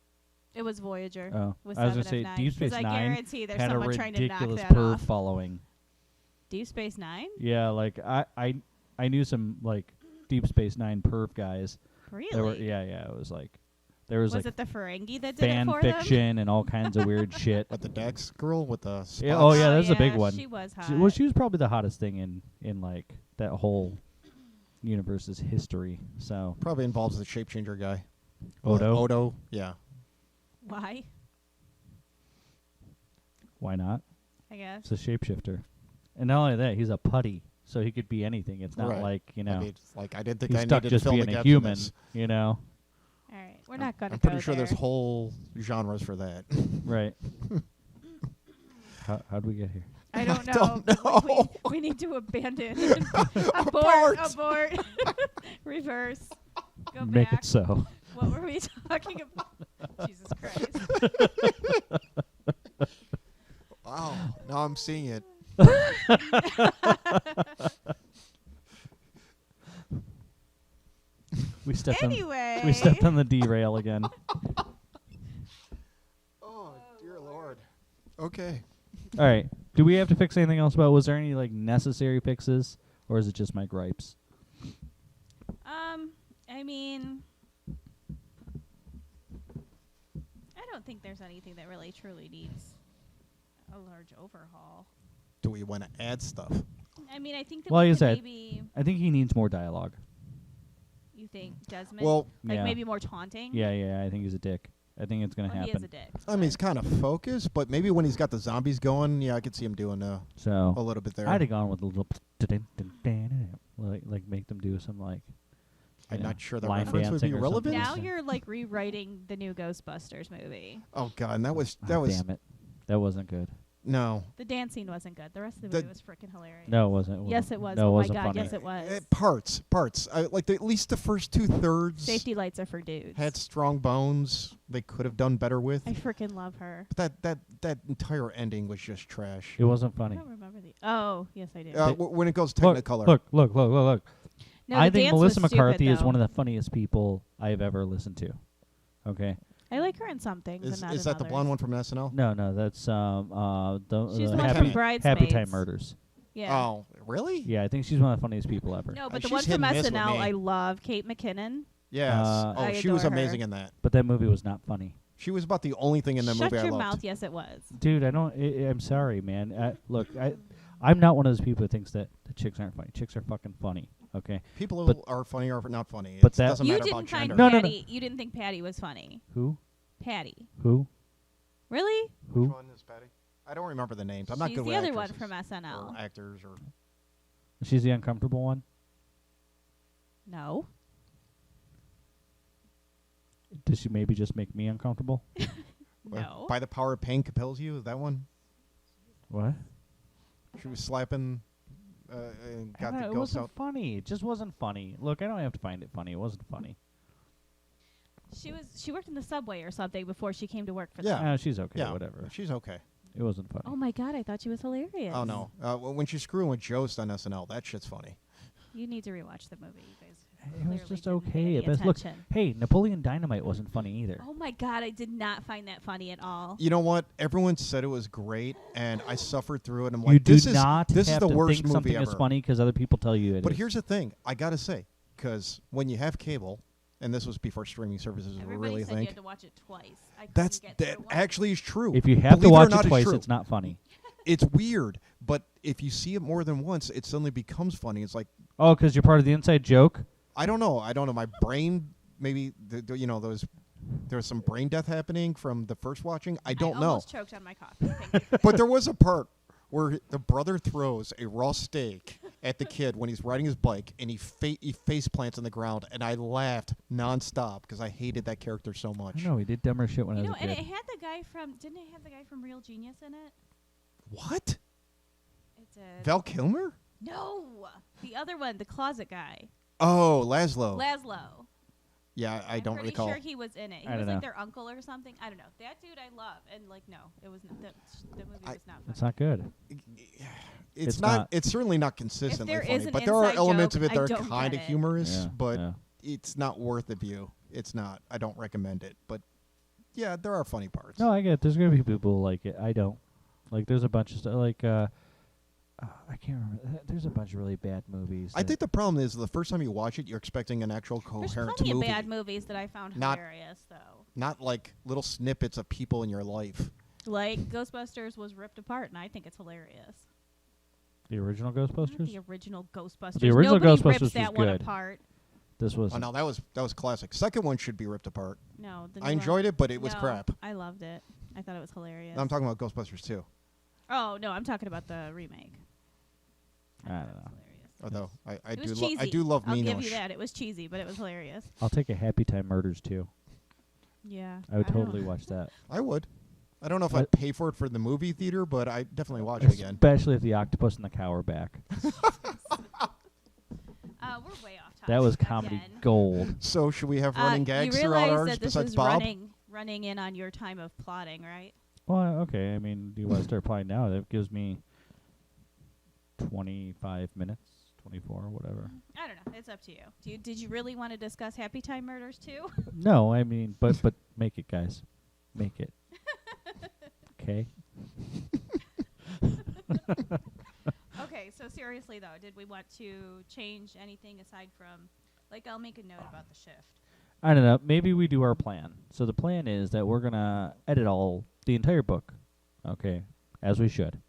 C: It was Voyager.
B: Oh.
C: With
B: I was
C: 7
B: gonna say,
C: of 9.
B: Deep Space
C: 'Cause
B: Nine
C: I guarantee there's
B: had a
C: someone trying to knock
B: ridiculous
C: that
B: perv
C: off.
B: following.
C: Deep Space Nine?
B: Yeah, like I knew some like Deep Space Nine perv guys.
C: Really?
B: There were, yeah, it was like there was,
C: Was
B: like
C: it the Ferengi that did
B: fan
C: it for them?
B: fiction and all kinds of weird shit.
D: But the Dex girl with the spots.
B: Yeah, oh yeah, that's a big
C: yeah,
B: one.
C: She was hot.
B: She was probably the hottest thing in like that whole universe's history. So
D: Probably involves the shapechanger guy.
B: Odo,
D: Odo, yeah.
C: Why?
B: why not?
C: I guess.
B: It's a shapeshifter, and not only that, he's a putty, so he could be anything. It's not
D: Right.
B: like
D: I mean, it's like I didn't think
B: he's
D: I
B: stuck
D: needed
B: just
D: to fill in
B: being
D: the
B: a
D: gaps in
B: human.
D: this.
C: All right, we're not gonna.
D: I'm pretty
C: go
D: sure
C: there.
D: there's whole genres for that.
B: Right. How'd we get here?
C: I don't know.
D: don't
C: but
D: know.
C: We need to abandon.
D: Abort.
C: Abort. Reverse. Go
B: Make
C: back.
B: it so.
C: What were we talking about? Jesus Christ.
D: Wow, now I'm seeing it.
B: We stepped
C: Anyway.
B: on. We stepped on the derail again.
D: Oh, dear Lord. Okay.
B: All right. Do we have to fix anything else about? Was there any like necessary fixes, or is it just my gripes?
C: I mean, I don't think there's anything that really truly needs a large overhaul.
D: Do we want to add stuff?
C: I mean, I think that
B: Well,
C: we
B: you
C: could
B: said-
C: maybe.
B: I think he needs more dialogue.
C: You think Desmond?
D: Well,
C: like
B: yeah.
C: maybe more taunting.
B: Yeah. I think he's a dick. I think it's gonna
C: Well, he is
B: happen.
C: a dick.
D: I mean, he's kind of focused, but maybe when he's got the zombies going, yeah, I could see him doing a
B: So
D: little bit there.
B: I'd have gone with a little like make them do some like.
D: I'm
B: you know,
D: not sure that
B: line
D: reference would
B: dancing
D: be
B: or
D: relevant.
B: something.
C: Now you're like rewriting the new Ghostbusters movie.
D: Oh God, and that was
B: Damn it, that wasn't good.
D: no.
C: The dance scene wasn't good. The rest of the
D: The-
C: movie was freaking hilarious.
B: No, it wasn't.
C: Yes, it was.
B: No, it
C: Oh my
B: wasn't
C: God,
B: funny.
C: yes, it was.
D: Parts. At least the first 2/3
C: Safety lights are for dudes.
D: had strong bones. They could have done better with.
C: I freaking love her.
D: But that entire ending was just trash.
B: It wasn't
C: I
B: funny.
C: don't remember the. Oh, yes, I do.
D: When it goes
B: Look,
D: Technicolor.
B: look.
C: No,
B: I
C: the
B: think
C: dance
B: Melissa
C: was
B: McCarthy
C: stupid,
B: is one
C: though.
B: of the funniest people I've ever listened to. Okay.
C: I like her in some things.
D: Is
C: and not
D: that
C: in
D: the
C: others.
D: blonde one from SNL?
B: No, that's
C: She's the one
B: Happy,
C: from
D: Happy
C: Bridesmaids.
B: Time Murders.
C: Yeah.
D: Oh, really?
B: Yeah, I think she's one of the funniest people ever.
C: No, but
D: she's
C: the one
D: hit
C: from
D: and miss with
C: SNL
D: me.
C: I love, Kate McKinnon.
D: Yes.
C: I
D: She was
C: adore her.
D: amazing in that.
B: But that movie was not funny.
D: She was about the only thing in that
C: Shut
D: movie
C: your
D: I loved.
C: mouth. Yes, it was.
B: Dude, I'm sorry, man. Look, I'm not one of those people who thinks that the chicks aren't funny. Chicks are fucking funny. Okay.
D: People
B: But-
D: are funny or not funny.
B: but
D: It
B: that-
D: doesn't
C: You
D: matter
C: didn't
D: about
C: find
D: gender.
B: No, no, no.
C: Patty. You didn't think Patty was funny.
B: Who?
C: Patty.
B: Who?
C: Really?
B: Who?
D: Which one is Patty? I don't remember the names. I'm not
C: She's
D: good
C: the
D: with
C: other one
D: actresses
C: from
D: or
C: SNL.
D: actors or.
B: She's the uncomfortable one.
C: No.
B: Does she maybe just make me uncomfortable?
C: No.
D: By the power of pain compels you. Is that one?
B: What?
D: She was slapping. And got the
B: it
D: ghost
B: wasn't
D: out.
B: funny. It just wasn't funny. Look, I don't have to find it funny. It wasn't funny.
C: She worked in the subway or something before she came to work for
D: Yeah.
C: them.
B: She's okay.
D: Yeah,
B: Whatever.
D: She's okay.
B: It wasn't funny.
C: Oh my God, I thought she was hilarious.
D: Oh no, when she's screwing with Jost on SNL, that shit's funny.
C: You need to rewatch the movie, you guys.
B: It was
C: clearly
B: just
C: didn't pay
B: okay.
C: any
B: But look,
C: attention.
B: hey, Napoleon Dynamite wasn't funny either.
C: Oh my God, I did not find that funny at all.
D: You know what? Everyone said it was great, and I suffered through it. I'm
B: You
D: like,
B: do
D: this
B: not
D: is
B: have
D: the
B: to
D: worst
B: think
D: movie
B: something
D: ever.
B: is funny because other people tell you it
D: But
B: is.
D: here's the thing: I gotta say, because when you have cable, and this was before streaming services were
C: Everybody
D: really a
C: said you
D: thing.
C: had to watch it twice. I couldn't
D: That
C: get through one.
D: actually is true.
B: If you have
D: Believe
B: to
D: it or
B: watch
D: not,
B: it twice,
D: true.
B: it's not funny.
D: It's weird, but if you see it more than once, it suddenly becomes funny. It's like
B: Oh, because you're part of the inside joke?
D: I don't know. My brain maybe there was some brain death happening from the first watching. I don't know.
C: almost choked on my coffee. Thank you.
D: But there was a part where the brother throws a raw steak at the kid when he's riding his bike, and he face plants on the ground, and I laughed nonstop because I hated that character so much.
B: I know he did dumber shit when I was a
C: and
B: kid.
C: it had the guy from. Didn't it have the guy from Real Genius in it?
D: What?
C: It did.
D: Val Kilmer?
C: No, the other one, the closet guy.
D: Oh, Laszlo.
C: Laszlo.
D: Yeah, I don't
C: pretty
D: recall.
C: sure he was in it. He
B: I
C: was
B: don't
C: like
B: know.
C: their uncle or something. I don't know. That dude I love, and like no, it was not. The movie was not.
B: It's
C: funny.
B: not good.
D: It's
B: not.
D: not. It's certainly not consistently
C: there
D: funny,
C: is an
D: but there are
C: inside
D: elements
C: joke,
D: of it that
C: I
D: are
C: don't
D: kind
C: get
D: of
C: it.
D: humorous,
B: Yeah,
D: but
B: yeah.
D: it's not worth the view. It's not. I don't recommend it. But yeah, there are funny parts.
B: No, I get it. There's gonna be people who like it. I don't. Like, there's a bunch of stuff. Like, I can't remember. There's a bunch of really bad movies.
D: I think the problem is the first time you watch it, you're expecting an actual
C: There's
D: coherent
C: plenty
D: movie,
C: of bad movies that I found
D: Not-
C: hilarious though.
D: not like little snippets of people in your life.
C: Like Ghostbusters was ripped apart, and I think it's hilarious.
B: the original
C: Not
B: Ghostbusters.
C: the original Ghostbusters.
B: The original
C: Nobody
B: Ghostbusters
C: rips that
B: was
C: one
B: good.
C: apart.
B: This was.
D: Oh no, that was classic. Second one should be ripped apart.
C: No, the
D: I
C: new
D: enjoyed
C: one.
D: it, but it was
C: No,
D: crap.
C: I loved it. I thought it was hilarious.
D: I'm talking about Ghostbusters 2.
C: Oh no, I'm talking about the remake.
B: I don't
C: thought it was
B: know.
C: hilarious.
D: Although I
C: It
D: do
C: was
D: I
C: cheesy.
D: do love
C: I'll
D: Minosh.
C: give you that. It was cheesy, but it was hilarious.
B: I'll take a Happy Time Murders too.
C: Yeah.
B: I would
C: don't-
B: totally watch that.
D: I would. I don't know if
B: But-
D: I'd pay for it for the movie theater, but I definitely watch it again.
B: Especially if the octopus and the cow are back.
C: We're way off topic.
B: That was comedy
C: again.
B: gold.
D: So should we have running gags
C: you
D: throughout
C: realize
D: ours
C: that this
D: besides
C: is
D: Bob?
C: running in on your time of plotting, right?
B: Well, okay. I mean, do you want to start playing now? That gives me 25 minutes, 24, whatever.
C: I don't know. It's up to you. Did you really want to discuss Happy Time Murders too?
B: No, I mean, but make it, guys. Make it. Okay.
C: Okay, so seriously though, did we want to change anything aside from, like, I'll make a note about the shift.
B: I don't know. Maybe we do our plan. So the plan is that we're gonna edit the entire book, okay, as we should,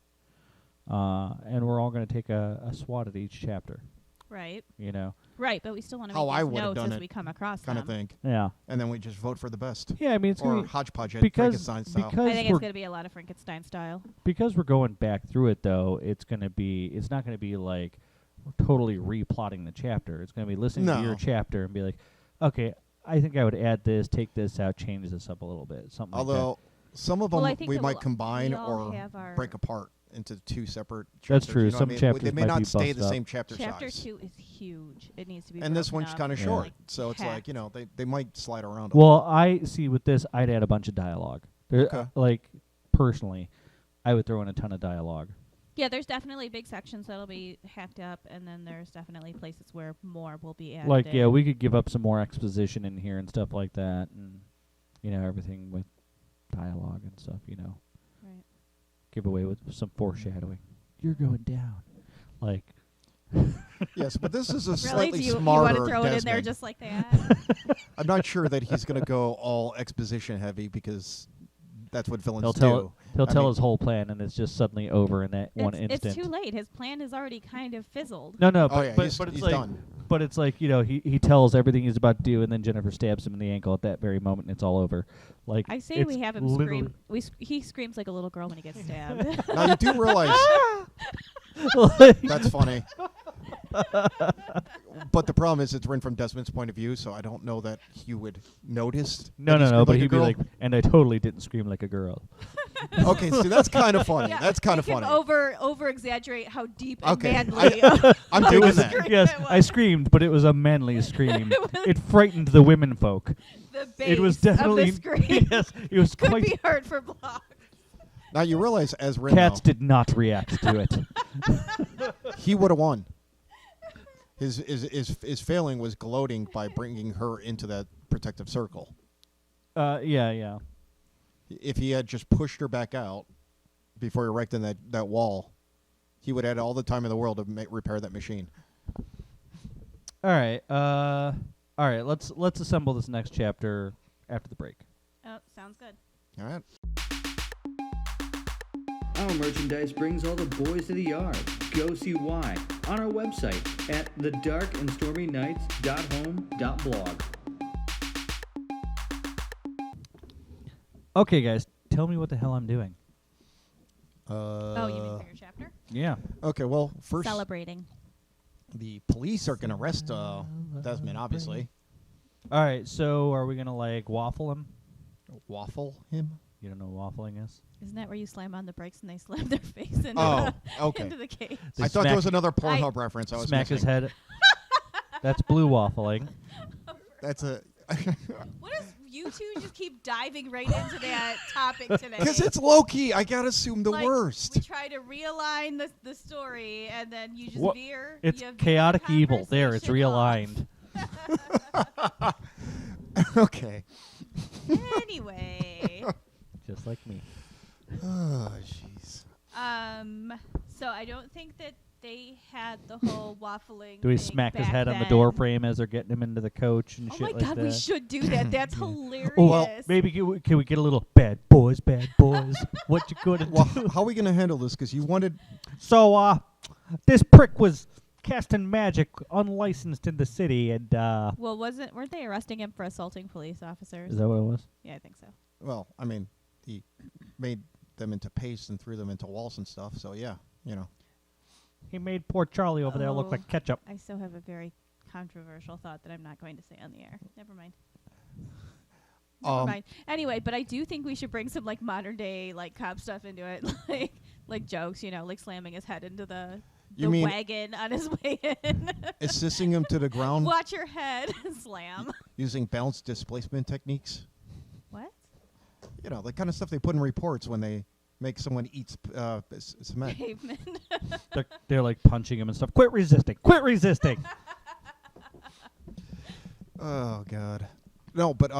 B: and we're all gonna take a swat at each chapter.
C: Right.
B: You know.
C: Right, but we still want to
D: How
C: make
D: I
C: these
D: would've
C: notes
D: done
C: as
D: it,
C: we come across
D: Kind
C: them.
D: of thing.
B: Yeah.
D: And then we just vote for the best.
B: Yeah. I mean, it's
D: Or
B: gonna be
D: hodgepodge it,
B: because
D: Frankenstein style.
B: because
C: I think
B: we're
C: it's going to be a lot of Frankenstein style.
B: because we're going back through it though. It's not gonna be like we're totally replotting the chapter. It's gonna be listening to
D: No.
B: your chapter and be like, okay, I think I would add this, take this out, change this up a little bit, something like that.
D: Although some of them
C: Well, I think
D: we
C: that
D: might
C: we'll-
D: combine
C: we all
D: or
C: have our-
D: break apart into two separate chapters.
B: That's true.
D: You know what
B: Some
D: I mean?
B: chapters
D: They may
B: might
D: not
B: be
D: stay
B: bust
D: the
B: up.
D: same chapter
C: Chapter
D: size.
C: 2 is huge. It needs to be
D: And this
C: broken
D: one's
C: up.
D: kind of
B: Yeah.
D: short.
C: Like,
D: So it's like,
C: packed.
D: you know, they might slide around a
B: Well, I see with this, I'd add a bunch of dialogue.
D: Okay.
B: Like, personally, I would throw in a ton of dialogue.
C: Yeah, there's definitely big sections that'll be hacked up, and then there's definitely places where more will be added.
B: Like, yeah,
C: in.
B: we could give up some more exposition in here and stuff like that, and everything with dialogue and stuff.
C: Right.
B: Give away with some foreshadowing. You're going down, like.
D: Yes, but this is a
C: Really?
D: slightly
C: Do you
D: smarter
C: want to throw it in there
D: Desmond.
C: just like that?
D: I'm not sure that he's going to go all exposition heavy because that's what villains
B: He'll
D: do.
B: tell He'll
D: I
B: tell
D: mean-
B: his whole plan, and it's just suddenly over in that one instant.
C: It's too late. His plan has already kind of fizzled.
B: No,
D: Oh
B: but,
D: yeah,
B: but,
D: he's,
B: but it's
D: he's
B: like,
D: done.
B: but it's like he tells everything he's about to do, and then Jennifer stabs him in the ankle at that very moment, and it's all over. Like
C: I say
B: it's
C: we have him
B: literally-
C: scream. He screams like a little girl when he gets stabbed.
D: Now you do realize
B: Like-
D: that's funny. But the problem is it's written from Desmond's point of view, so I don't know that he would notice.
B: no,
D: that he screamed
B: but
D: like a
B: he'd be
D: girl.
B: like, and I totally didn't scream like a girl.
D: Okay, see that's kind of funny.
C: Yeah,
D: That's kind of
C: make him
D: funny.
C: over exaggerate how deep and
D: Okay,
C: manly.
D: I'm
B: It
D: doing
B: was
D: that.
B: yes,
C: It
B: I
C: was.
B: screamed, but it was a manly scream. It frightened the women folk.
C: the base
B: It was definitely
C: of the scream
B: yes, it was
C: could
B: quite.
C: be heard for blocks.
D: Now you realize as written,
B: Cats
D: though,
B: did not react to it.
D: he would have won. His failing was gloating by bringing her into that protective circle.
B: Yeah.
D: If he had just pushed her back out before erecting that wall, he would have had all the time in the world to repair that machine.
B: All right. Let's assemble this next chapter after the break.
C: Oh, sounds good.
D: All right.
A: Our merchandise brings all the boys to the yard. Go see why on our website at thedarkandstormynights.home.blog.
B: Okay, guys, tell me what the hell I'm doing.
C: Oh, you mean for your chapter?
B: Yeah.
D: Okay, well, first,
C: Celebrating.
D: the police are going to arrest Desmond, obviously.
B: All right. So are we gonna like waffle him?
D: Waffle him?
B: You don't know what waffling is?
C: Isn't that where you slam on the brakes and they slam their face into,
D: Oh,
C: the,
D: okay.
C: into the cage?
B: They
D: I thought there
B: smack-
D: was another Pornhub reference. I was
B: Smack his
D: missing.
B: head. That's blue waffling.
D: That's a...
C: What does you two just keep diving right into that topic today?
D: Because it's low-key. I got to assume the
C: Like,
D: worst.
C: We try to realign the story, and then you just
B: What?
C: veer.
B: It's
C: you veer the
B: chaotic evil. There, it's
C: conversation
B: realigned.
D: Okay.
C: off. Anyway,
B: Just like me.
D: Oh, jeez.
C: so I don't think that they had the whole waffling.
B: Do we
C: thing
B: smack his
C: back
B: head on the
C: then.
B: door frame as they're getting him into the coach and
C: Oh
B: shit
C: my
B: like
C: god,
B: that?
C: we should do that. That's hilarious.
B: Well, maybe can we get a little bad boys? What you gonna
D: Well,
B: do?
D: how are we going to handle this? Because you wanted...
B: So, this prick was casting magic unlicensed in the city, and
C: Well, weren't they arresting him for assaulting police officers?
B: is that what it was?
C: Yeah, I think so.
D: Well, I mean, he made them into paste and threw them into walls and stuff. So, yeah, you know.
B: He made poor Charlie over there look
C: Oh.
B: like ketchup.
C: I still have a very controversial thought that I'm not going to say on the air. Never mind. Never mind. Anyway, but I do think we should bring some like modern day like cop stuff into it, like jokes, like slamming his head into the
D: You mean-
C: wagon on his way in.
D: Assisting him to the ground
C: Watch your head slam.
D: using balanced displacement techniques.
C: What?
D: You know, the kind of stuff they put in reports when they make someone eat cement.
C: Pavement.
B: They're like punching him and stuff. Quit resisting! Quit resisting!
D: Oh, God. No, but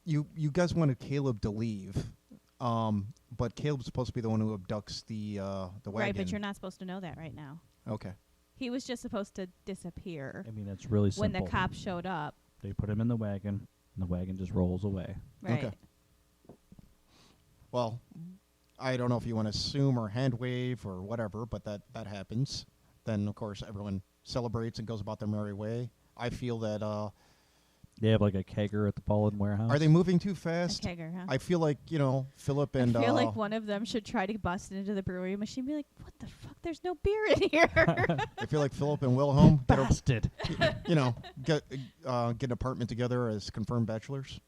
D: you guys wanted Caleb to leave. But Caleb's supposed to be the one who abducts the wagon.
C: Right, but you're not supposed to know that right now.
D: Okay.
C: He was just supposed to disappear
B: I mean, it's really simple.
C: when the cops showed up.
B: They put him in the wagon, and the wagon just rolls away.
C: Right.
D: Okay. Well, I don't know if you want to assume or hand wave or whatever, but that happens. Then, of course, everyone celebrates and goes about their merry way. I feel that...
B: They have like a kegger at the Fallen Warehouse.
D: are they moving too fast?
C: Kegger, huh?
D: I feel like, Philip and...
C: I feel like one of them should try to bust into the brewery machine and be like, what the fuck? There's no beer in here.
D: I feel like Philip and Wilhelm
B: Bastard.
D: get an apartment together as confirmed bachelors.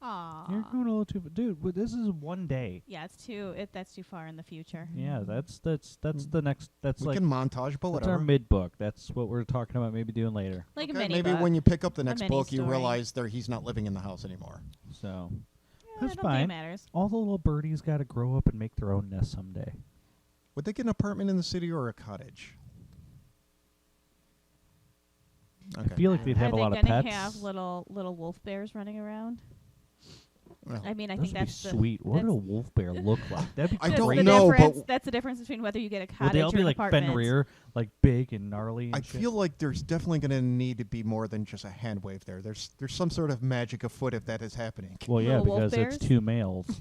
C: Aww.
B: You're going a little too... Dude, this is one day.
C: Yeah, that's too far in the future.
B: Yeah, that's the next... That's
D: We
B: like...
D: can montage, but
B: That's our
D: whatever.
B: mid-book. That's what we're talking about maybe doing later.
C: Like
D: Okay,
C: a mini
D: maybe
C: book.
D: when you pick up the next
C: mini
D: book, you
C: story.
D: realize he's not living in the house anymore.
B: So...
C: Yeah,
B: That's
C: I don't think
B: fine.
C: it matters.
B: All the little birdies got to grow up and make their own nest someday.
D: Would they get an apartment in the city or a cottage? Okay.
B: I feel like they'd have a lot
C: Are
B: of
C: they gonna
B: pets.
C: have little wolf bears running around?
D: Well,
C: I mean, I
B: Those
C: think
B: would
C: that's
B: be
C: the
B: sweet. What would a
C: that's-
B: wolf bear look like? That'd be
D: I
C: that's
D: don't
C: the
D: know, but
C: difference. That's the difference between whether you get a
B: Will
C: cottage
B: they all
C: or
B: be
C: an
B: like
C: apartment.
B: Fenrir, like big and gnarly? And
D: I
B: shit?
D: feel like there's definitely going to need to be more than just a hand wave there. There's some sort of magic afoot if that is happening.
B: Well, yeah,
C: Little wolf
B: because it's
C: bears?
B: two males,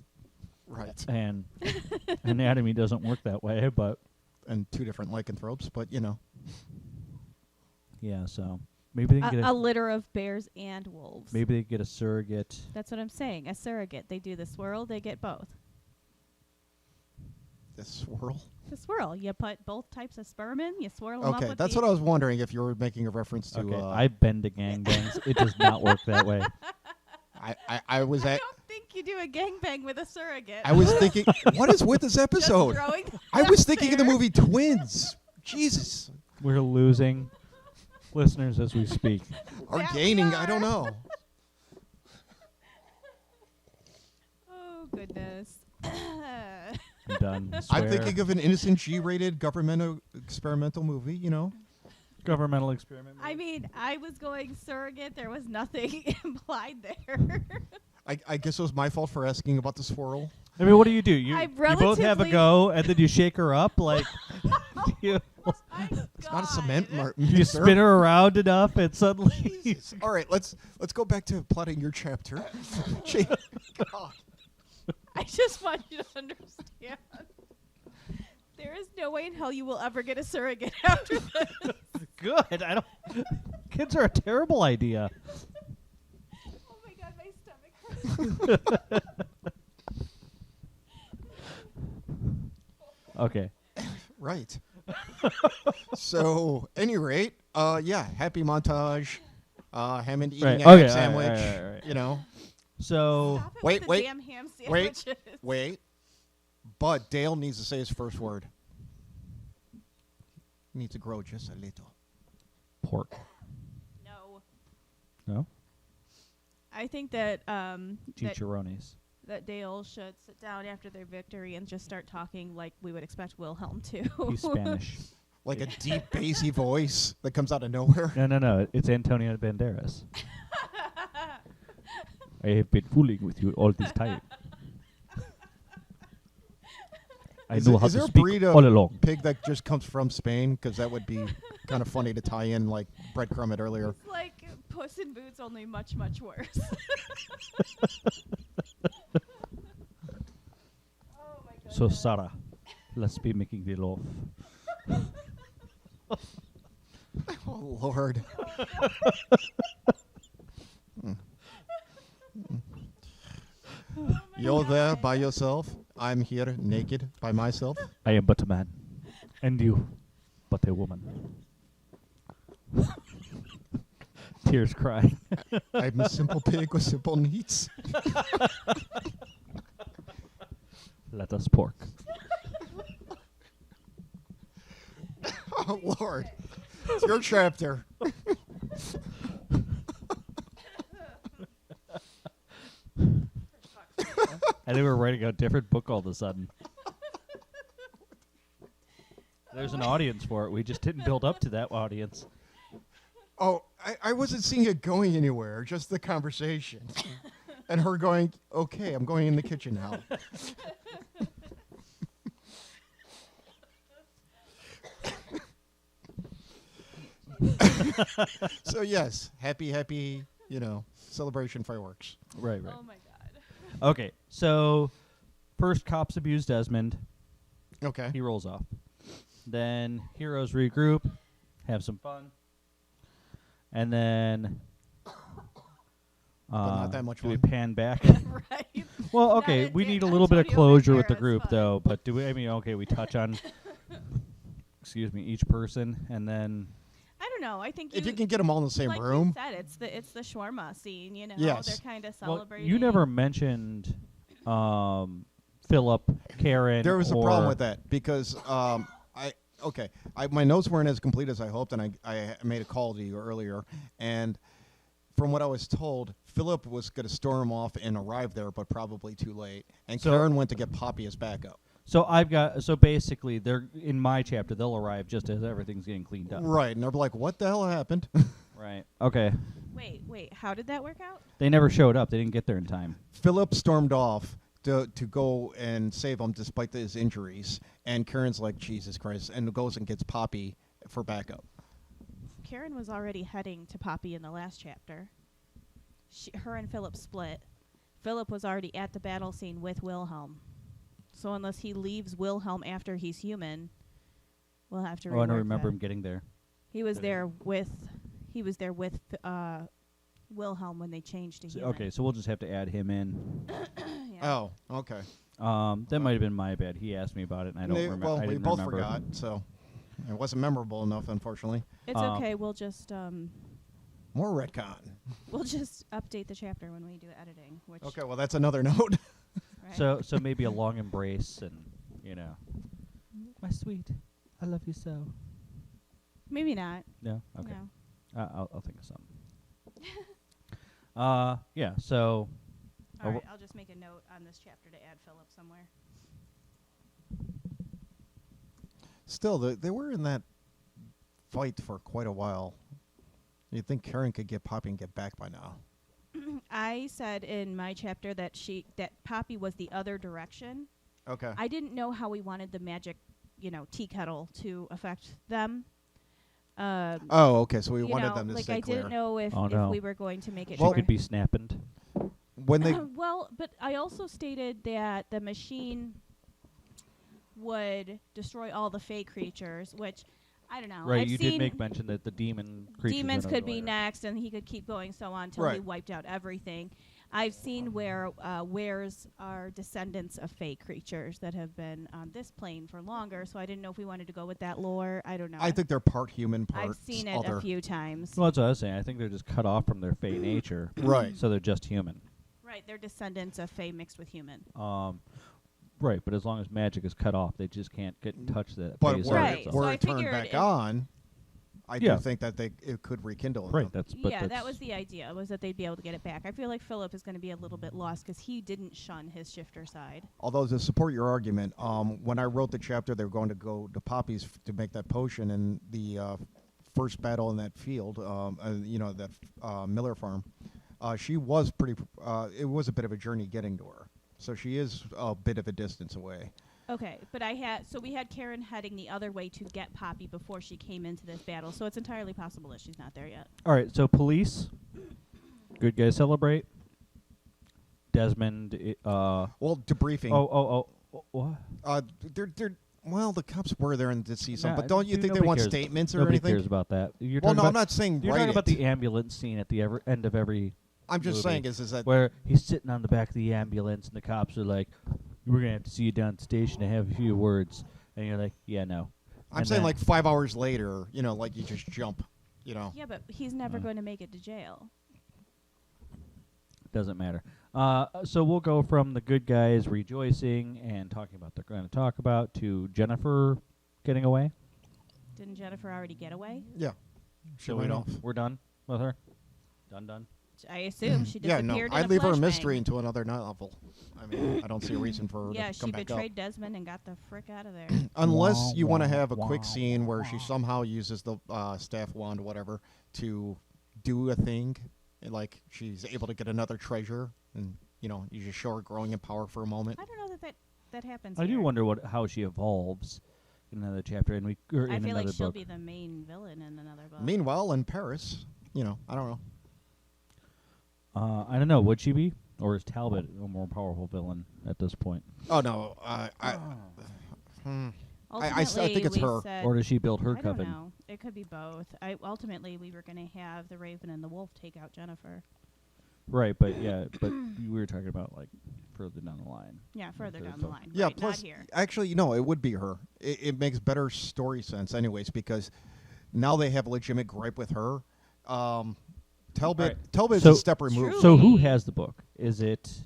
D: Right.
B: and anatomy doesn't work that way. But
D: And two different lycanthropes, but
B: yeah, so maybe they can get
C: A litter of bears and wolves.
B: maybe they get a surrogate.
C: That's what I'm saying. A surrogate. They do the swirl. They get both.
D: the swirl.
C: The swirl. You put both types of sperm in. You swirl them up
D: Okay,
C: with
D: that's
C: the
D: what I was wondering if you were making a reference to.
B: Okay, I've been to gangbangs. It does not work that way.
D: I was
C: I
D: at.
C: don't think you do a gangbang with a surrogate.
D: I was thinking, what is with this
C: Just
D: episode?
C: throwing
D: I
C: that
D: was thinking of the
C: there.
D: movie Twins. Jesus.
B: We're losing listeners as we speak.
D: Or
C: Yeah, we
D: gaining, I don't
C: are.
D: know.
C: Oh goodness.
B: I'm done.
D: I'm
B: Swear.
D: thinking of an innocent G-rated governmental experimental movie,
B: governmental experiment.
C: I mean, I was going surrogate. There was nothing implied there.
D: I guess it was my fault for asking about the swirl.
B: I mean, what do? You
C: I'm
B: both have a
C: relatively-
B: go, and then you shake her up, like you,
C: My
D: It's not a cement
C: God.
B: you
D: mixer.
B: spin her around enough, and suddenly
D: Jesus. All right, let's go back to plotting your chapter. Gee, God.
C: I just want you to understand. There is no way in hell you will ever get a surrogate after this.
B: good. I don't. Kids are a terrible idea.
C: Oh my god, my stomach hurts.
B: Okay.
D: Right. So, any rate, yeah, happy montage. Hammond eating
B: Right.
D: a
B: Okay,
D: ham sandwich.
B: right.
D: You know.
B: So
C: Stop it
D: Wait,
C: with
D: wait,
C: the damn ham
D: wait.
C: sandwiches.
D: Wait. But Dale needs to say his first word. He needs to grow just a little.
B: pork.
C: No.
B: No.
C: I think that
B: Chicharrones.
C: that Dale should sit down after their victory and just start talking like we would expect Wilhelm to.
B: He's Spanish.
D: Like a deep, bassy voice that comes out of nowhere.
B: No. It's Antonio Banderas. I have been fooling with you all this time. I know how
D: is
B: to
D: there a
B: speak
D: breed
B: all
D: of
B: along.
D: pig that just comes from Spain? Because that would be kind of funny to tie in like breadcrumb it earlier.
C: It's like Puss in Boots, only much, much worse. Oh my goodness.
B: So Sarah, let's be making the love.
D: Oh, Lord. You're there by yourself. I'm here naked by myself.
B: I am but a man, and you, but a woman. Tears crying.
D: I'm a simple pig with simple needs.
B: Let us pork.
D: Oh, Lord. It's your chapter.
B: I think we're writing a different book all of a sudden. There's an audience for it. We just didn't build up to that audience.
D: Oh, I wasn't seeing it going anywhere, just the conversation. And her going, okay, I'm going in the kitchen now. So, yes, happy, celebration fireworks.
B: Right.
C: Oh my god.
B: Okay, so first cops abuse Desmond.
D: Okay.
B: He rolls off. Then heroes regroup, have some fun. And then
D: not that much
B: do we
D: fun.
B: pan back?
C: Right.
B: Well,
C: Not
B: okay,
C: a
B: we
C: damn
B: need a little bit of
C: Antonio
B: closure with the
C: Banderas
B: group,
C: fun.
B: though. But do we? I mean, okay, we touch on, each person, and then
C: I don't know. I think
D: If you can get them all in the same
C: like
D: room.
C: you said, it's the shawarma scene. You know,
D: Yes.
C: they're kind of
B: well,
C: celebrating.
B: you never mentioned Philip, Karen.
D: There was a
B: or
D: problem with that because my notes weren't as complete as I hoped, and I made a call to you earlier, and from what I was told, Philip was going to storm off and arrive there, but probably too late, and
B: So-
D: Karen went to get Poppy as backup.
B: So basically, they're in my chapter. They'll arrive just as everything's getting cleaned up.
D: Right, and they're like, "What the hell happened?"
B: Right. Okay.
C: Wait. How did that work out?
B: They never showed up. They didn't get there in time.
D: Philip stormed off to go and save him despite his injuries, and Karen's like, "Jesus Christ," and goes and gets Poppy for backup.
C: Karen was already heading to Poppy in the last chapter. Her and Philip split. Philip was already at the battle scene with Wilhelm. So unless he leaves Wilhelm after he's human, we'll have to.
B: Oh, I don't
C: rework
B: remember
C: that.
B: him getting there.
C: He was
B: Did
C: there with. He was there with Wilhelm when they changed to human.
B: Okay, so we'll just have to add him in.
C: Yeah.
D: Oh, okay.
B: That might have been my bad. He asked me about it, and I don't remember.
D: Well,
B: I
D: we
B: didn't
D: both
B: remember.
D: forgot, so it wasn't memorable enough, unfortunately.
C: It's okay. We'll just
D: More retcon.
C: update the chapter when we do editing. Which
D: Okay, well, that's another note.
C: right?
B: So maybe a long embrace, and my sweet, I love you so.
C: maybe not.
B: No, okay.
C: No.
B: I'll think of something. Yeah. So
C: All right. I'll just make a note on this chapter to add Philip somewhere.
D: Still, they were in that fight for quite a while. You'd think Karen could get Poppy and get back by now.
C: I said in my chapter that Poppy was the other direction.
D: Okay.
C: I didn't know how we wanted the magic, tea kettle to affect them.
D: Oh, okay. So we wanted them to
C: like
D: stay
C: I
D: clear.
C: didn't know if we were going to make it.
B: she
D: Well-
B: could be snapping.
D: When they
C: Well, but I also stated that the machine would destroy all the fey creatures, which I don't know.
B: Right.
C: I've
B: You
C: seen
B: did make mention that the demon creatures
C: demons
B: went
C: could
B: over
C: be
B: later.
C: next, and he could keep going so on until he
D: Right.
C: wiped out everything. I've seen where wares are descendants of fey creatures that have been on this plane for longer, so I didn't know if we wanted to go with that lore. I don't know.
D: I think they're part human, part
C: I've seen it
D: other.
C: a few times.
B: Well, that's what I was saying. I think they're just cut off from their fey nature.
D: Right.
B: So they're just human.
C: Right, they're descendants of fey mixed with human.
B: Right, but as long as magic is cut off, they just can't get in touch with that
D: But
B: fey
D: where,
C: Right,
B: soul.
C: so
D: where
C: I
D: it turned
C: figured
D: back
C: if-
D: on, I
B: Yeah.
D: do think that it could rekindle. in
B: Right,
D: them.
C: That was the idea, was that they'd be able to get it back. I feel like Philip is going to be a little bit lost because he didn't shun his shifter side.
D: Although to support your argument, when I wrote the chapter, they were going to go to Poppy's to make that potion, and the first battle in that field, that Miller farm, she was pretty. It was a bit of a journey getting to her, so she is a bit of a distance away.
C: Okay, but we had Karen heading the other way to get Poppy before she came into this battle, so it's entirely possible that she's not there yet.
B: All right, so police, good guys celebrate. Desmond,
D: Well, debriefing.
B: what?
D: Well, the cops were there and did see some,
B: Nah,
D: but don't you
B: dude,
D: think they
B: nobody
D: want
B: cares.
D: statements or
B: Nobody
D: anything?
B: cares about that. You're
D: Well,
B: talking
D: no,
B: about,
D: I'm not saying
B: you're
D: write
B: talking about
D: it.
B: the ambulance scene at the end of every.
D: I'm just
B: movie,
D: saying is that
B: where he's sitting on the back of the ambulance and the cops are like, "We're gonna have to see you down at the station to have a few words," and you're like, "Yeah, no."
D: I'm
B: And
D: saying
B: then-
D: like 5 hours later, like you just jump,
C: Yeah, but he's never going to make it to jail.
B: Doesn't matter. So we'll go from the good guys rejoicing and talking about they're going to talk about to Jennifer getting away.
C: Didn't Jennifer already get away?
D: Yeah. She
B: So
D: went off.
B: we're done with her. Done.
C: I assume she
D: Yeah,
C: disappeared
D: no,
C: in
D: I'd
C: a
D: leave her a
C: flashbang.
D: mystery into another novel. I mean, I don't see a reason for her
C: Yeah,
D: to
C: she
D: come back up.
C: betrayed Desmond and got the frick out of there.
D: Unless you want to have a
B: Wah,
D: quick
B: wah,
D: scene where she
B: wah.
D: somehow uses the staff wand or whatever to do a thing, and, like she's able to get another treasure, and you just show her growing in power for a moment.
C: I don't know that happens.
B: I do
C: here.
B: wonder how she evolves in another chapter, and or
C: I
B: in
C: feel like
B: another
C: she'll
B: book.
C: be the main villain in another book.
D: Meanwhile, in Paris, I don't know.
B: I don't know. Would she be, or is Talbot a more powerful villain at this point,
D: Oh no, I think it's
C: Ultimately, we
D: her.
C: said-
B: or does she build her
C: I don't
B: coven?
C: know. It could be both. Ultimately, we were going to have the Raven and the Wolf take out Jennifer.
B: Right, but we were talking about like further down the line.
C: Yeah, further
B: Okay,
C: down the
B: so-
C: line.
D: Yeah,
C: right,
D: plus,
C: not here.
D: actually, it would be her. It makes better story sense, anyways, because now they have a legitimate gripe with her. Talbot,
B: Right.
D: Talbot's
B: So-
D: a step removed.
C: True.
B: So who
C: Truly.
B: has the book? Is it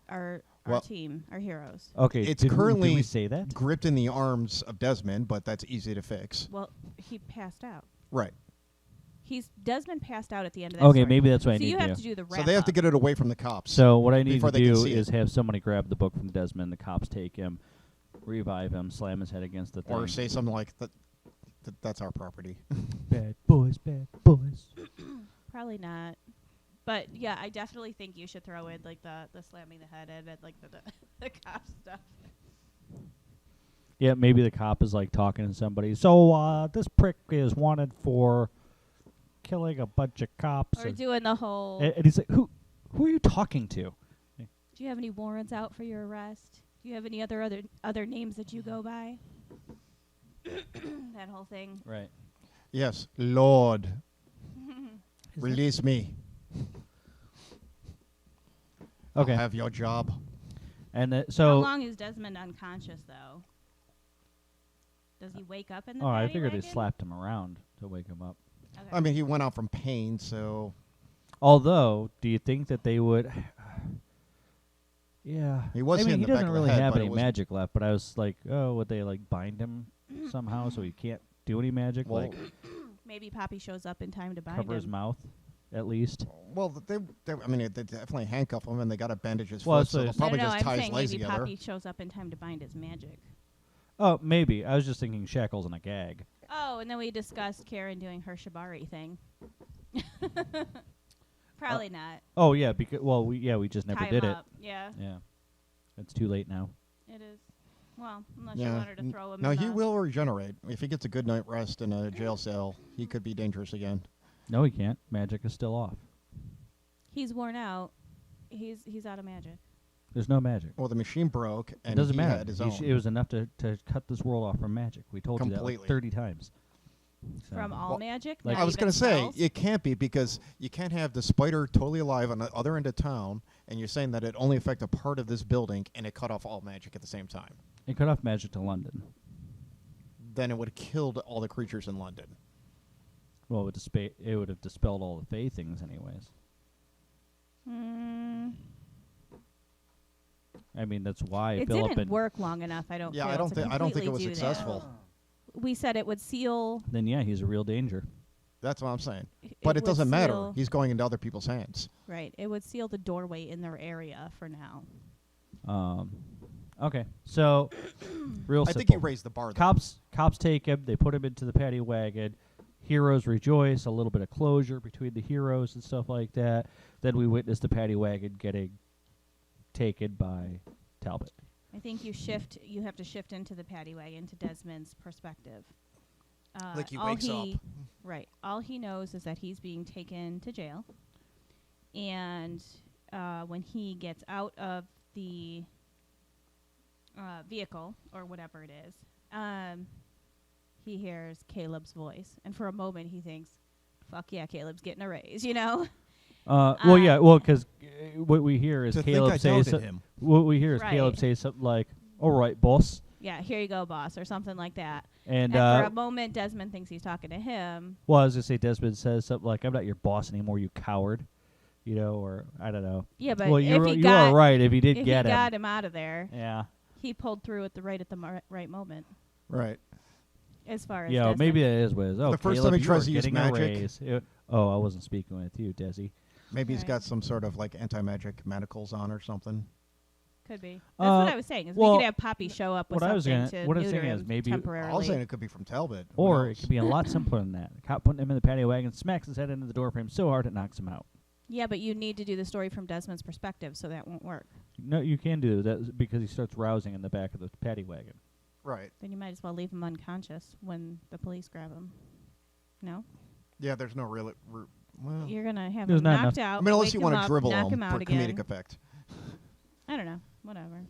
C: Our
D: Well-
C: team, our heroes.
B: okay?
D: It's
B: did
D: currently
B: we say that?
D: gripped in the arms of Desmond, but that's easy to fix.
C: Well, he passed out.
D: Right.
C: Desmond passed out at the end of that
B: Okay,
C: story.
B: maybe that's what I
C: So
B: need
C: you
B: to
C: have
B: do.
C: to do the wrap
D: So they have to
C: up.
D: get it away from the cops.
B: So what I need
D: before
B: to
D: they can
B: do
D: see
B: is
D: it.
B: have somebody grab the book from Desmond. The cops take him, revive him, slam his head against the thing.
D: Or say something like, that's our property.
B: Bad boys, bad boys.
C: Probably not. But yeah, I definitely think you should throw in like the slamming the head in and like the cop stuff.
B: Yeah, maybe the cop is like talking to somebody. So this prick is wanted for killing a bunch of cops.
C: Or doing the whole.
B: And he's like, who are you talking to?
C: Do you have any warrants out for your arrest? Do you have any other names that you go by? That whole thing.
B: Right.
D: Yes, Lord, release me.
B: Okay.
D: I'll have your job.
B: And
C: How
B: so,
C: long is Desmond unconscious though? Does he wake up in the
B: I
C: paddy
B: figured they
C: wagon?
B: slapped him around to wake him up.
C: Okay.
D: I mean, he went out from pain, so
B: Although, do you think that they would? Yeah.
D: He was
B: I
D: hit
B: mean,
D: in
B: he
D: the back
B: doesn't
D: of the
B: really
D: head,
B: have
D: but
B: any
D: it was-
B: magic left. But I was like, oh, would they like bind him somehow so he can't do any magic?
D: Well,
B: like
C: Maybe Poppy shows up in time to bind
B: cover his
C: him.
B: mouth, at least.
D: Well, they definitely handcuff him, and they got to bandage his
B: Well,
D: foot, so
B: so
D: they'll
B: it's-
D: probably
C: no,
D: just
C: I'm
D: tie his
C: saying
D: legs
C: maybe
D: together.
C: Poppy shows up in time to bind his magic.
B: Oh, maybe. I was just thinking shackles and a gag.
C: Oh, and then we discussed Karen doing her shibari thing. Probably not.
B: Oh yeah, because we just never
C: Tie
B: did
C: him
B: it.
C: up. Yeah,
B: Yeah, it's too late now.
C: it is. Well, unless you
D: Yeah.
C: want her to throw him.
D: No,
C: in
D: he
C: the-
D: will regenerate. If he gets a good night rest in a jail cell, he could be dangerous again.
B: No, he can't. Magic is still off.
C: He's worn out. He's out of magic.
B: There's no magic.
D: Well, the machine broke,
B: It
D: and
B: doesn't
D: he
B: matter.
D: had his
B: He
D: own.
B: it was enough to cut this world off from magic. We told you that like
D: Completely.
B: 30 times. So.
C: From all
D: Well,
C: magic?
B: like-
C: Not
D: I was
C: even
D: going to say,
C: spells?
D: it can't be because you can't have the spider totally alive on the other end of town, and you're saying that it only affected a part of this building, and it cut off all magic at the same time.
B: It cut off magic to London.
D: Then it would have killed all the creatures in London.
B: Well, it would have dispelled all the Fey things anyways. I mean, that's why
C: It
B: Philip
C: didn't
B: and
C: work long enough. I don't.
D: Yeah,
C: feel,
D: I don't
C: to
D: think it was
C: completely do that.
D: successful.
C: We said it would seal.
B: then yeah, he's a real danger.
D: That's what I'm saying. But it
C: would
D: doesn't matter.
C: seal-
D: He's going into other people's hands.
C: Right. It would seal the doorway in their area for now.
B: Okay, so real
D: I
B: simple.
D: think he raised the bar. Though.
B: Cops take him. They put him into the paddy wagon. Heroes rejoice. A little bit of closure between the heroes and stuff like that. Then we witness the paddy wagon getting taken by Talbot.
C: I think you have to shift into the paddy wagon to Desmond's perspective.
D: Like he
C: all
D: wakes up.
C: Right. All he knows is that he's being taken to jail. And when he gets out of the vehicle, or whatever it is, he hears Caleb's voice. And for a moment he thinks, fuck yeah, Caleb's getting a raise, you know?
B: Well, yeah, well, because what we hear is
D: To think
B: Caleb
D: I
B: say
D: doubted him.
B: what we hear is
C: Right.
B: Caleb say something like, "All right, boss,"
C: Yeah, here you go, boss, or something like that.
B: and
C: And for a moment, Desmond thinks he's talking to him.
B: well, I was gonna say Desmond says something like, "I'm not your boss anymore, you coward," you know, or I don't know.
C: Yeah, but
B: well,
C: if
B: you
C: he got,
B: are right. If he did
C: if
B: get
C: he
B: him,
C: got him out of there,
B: yeah,
C: he pulled through at the right moment.
D: Right.
C: As far as
B: yeah,
C: Desmond.
B: maybe that is what it is. Oh,
D: The first
B: Caleb,
D: time he
B: you
D: tries
B: are
D: to use
B: getting a
D: magic-
B: raise. Oh, I wasn't speaking with you, Desi.
D: Maybe he's
C: Right.
D: got some sort of like anti-magic manacles on or something.
C: Could be. That's what I was saying. Is we
B: well,
C: could have Poppy show up with
B: what I was
C: something
B: gonna-
C: to
B: what I was
C: neuter
B: saying is
C: him
B: maybe-
C: temporarily.
D: I was saying it could be from Talbot. Who
B: Or it
D: knows?
B: could be a lot simpler than that. The cop putting him in the patio wagon, smacks his head into the door frame so hard it knocks him out.
C: Yeah, but you need to do the story from Desmond's perspective, so that won't work.
B: No, you can do that because he starts rousing in the back of the paddy wagon.
D: Right.
C: Then you might as well leave him unconscious when the police grab him. No?
D: Yeah, there's no real. Well,
C: You're going to have
B: There's
C: him
B: not
C: knocked
B: enough-
C: out.
D: I mean, unless
C: wake
D: you
C: him
D: want
C: up,
D: to dribble
C: knock
D: him
C: him
D: for
C: out again.
D: comedic effect.
C: I don't know. Whatever.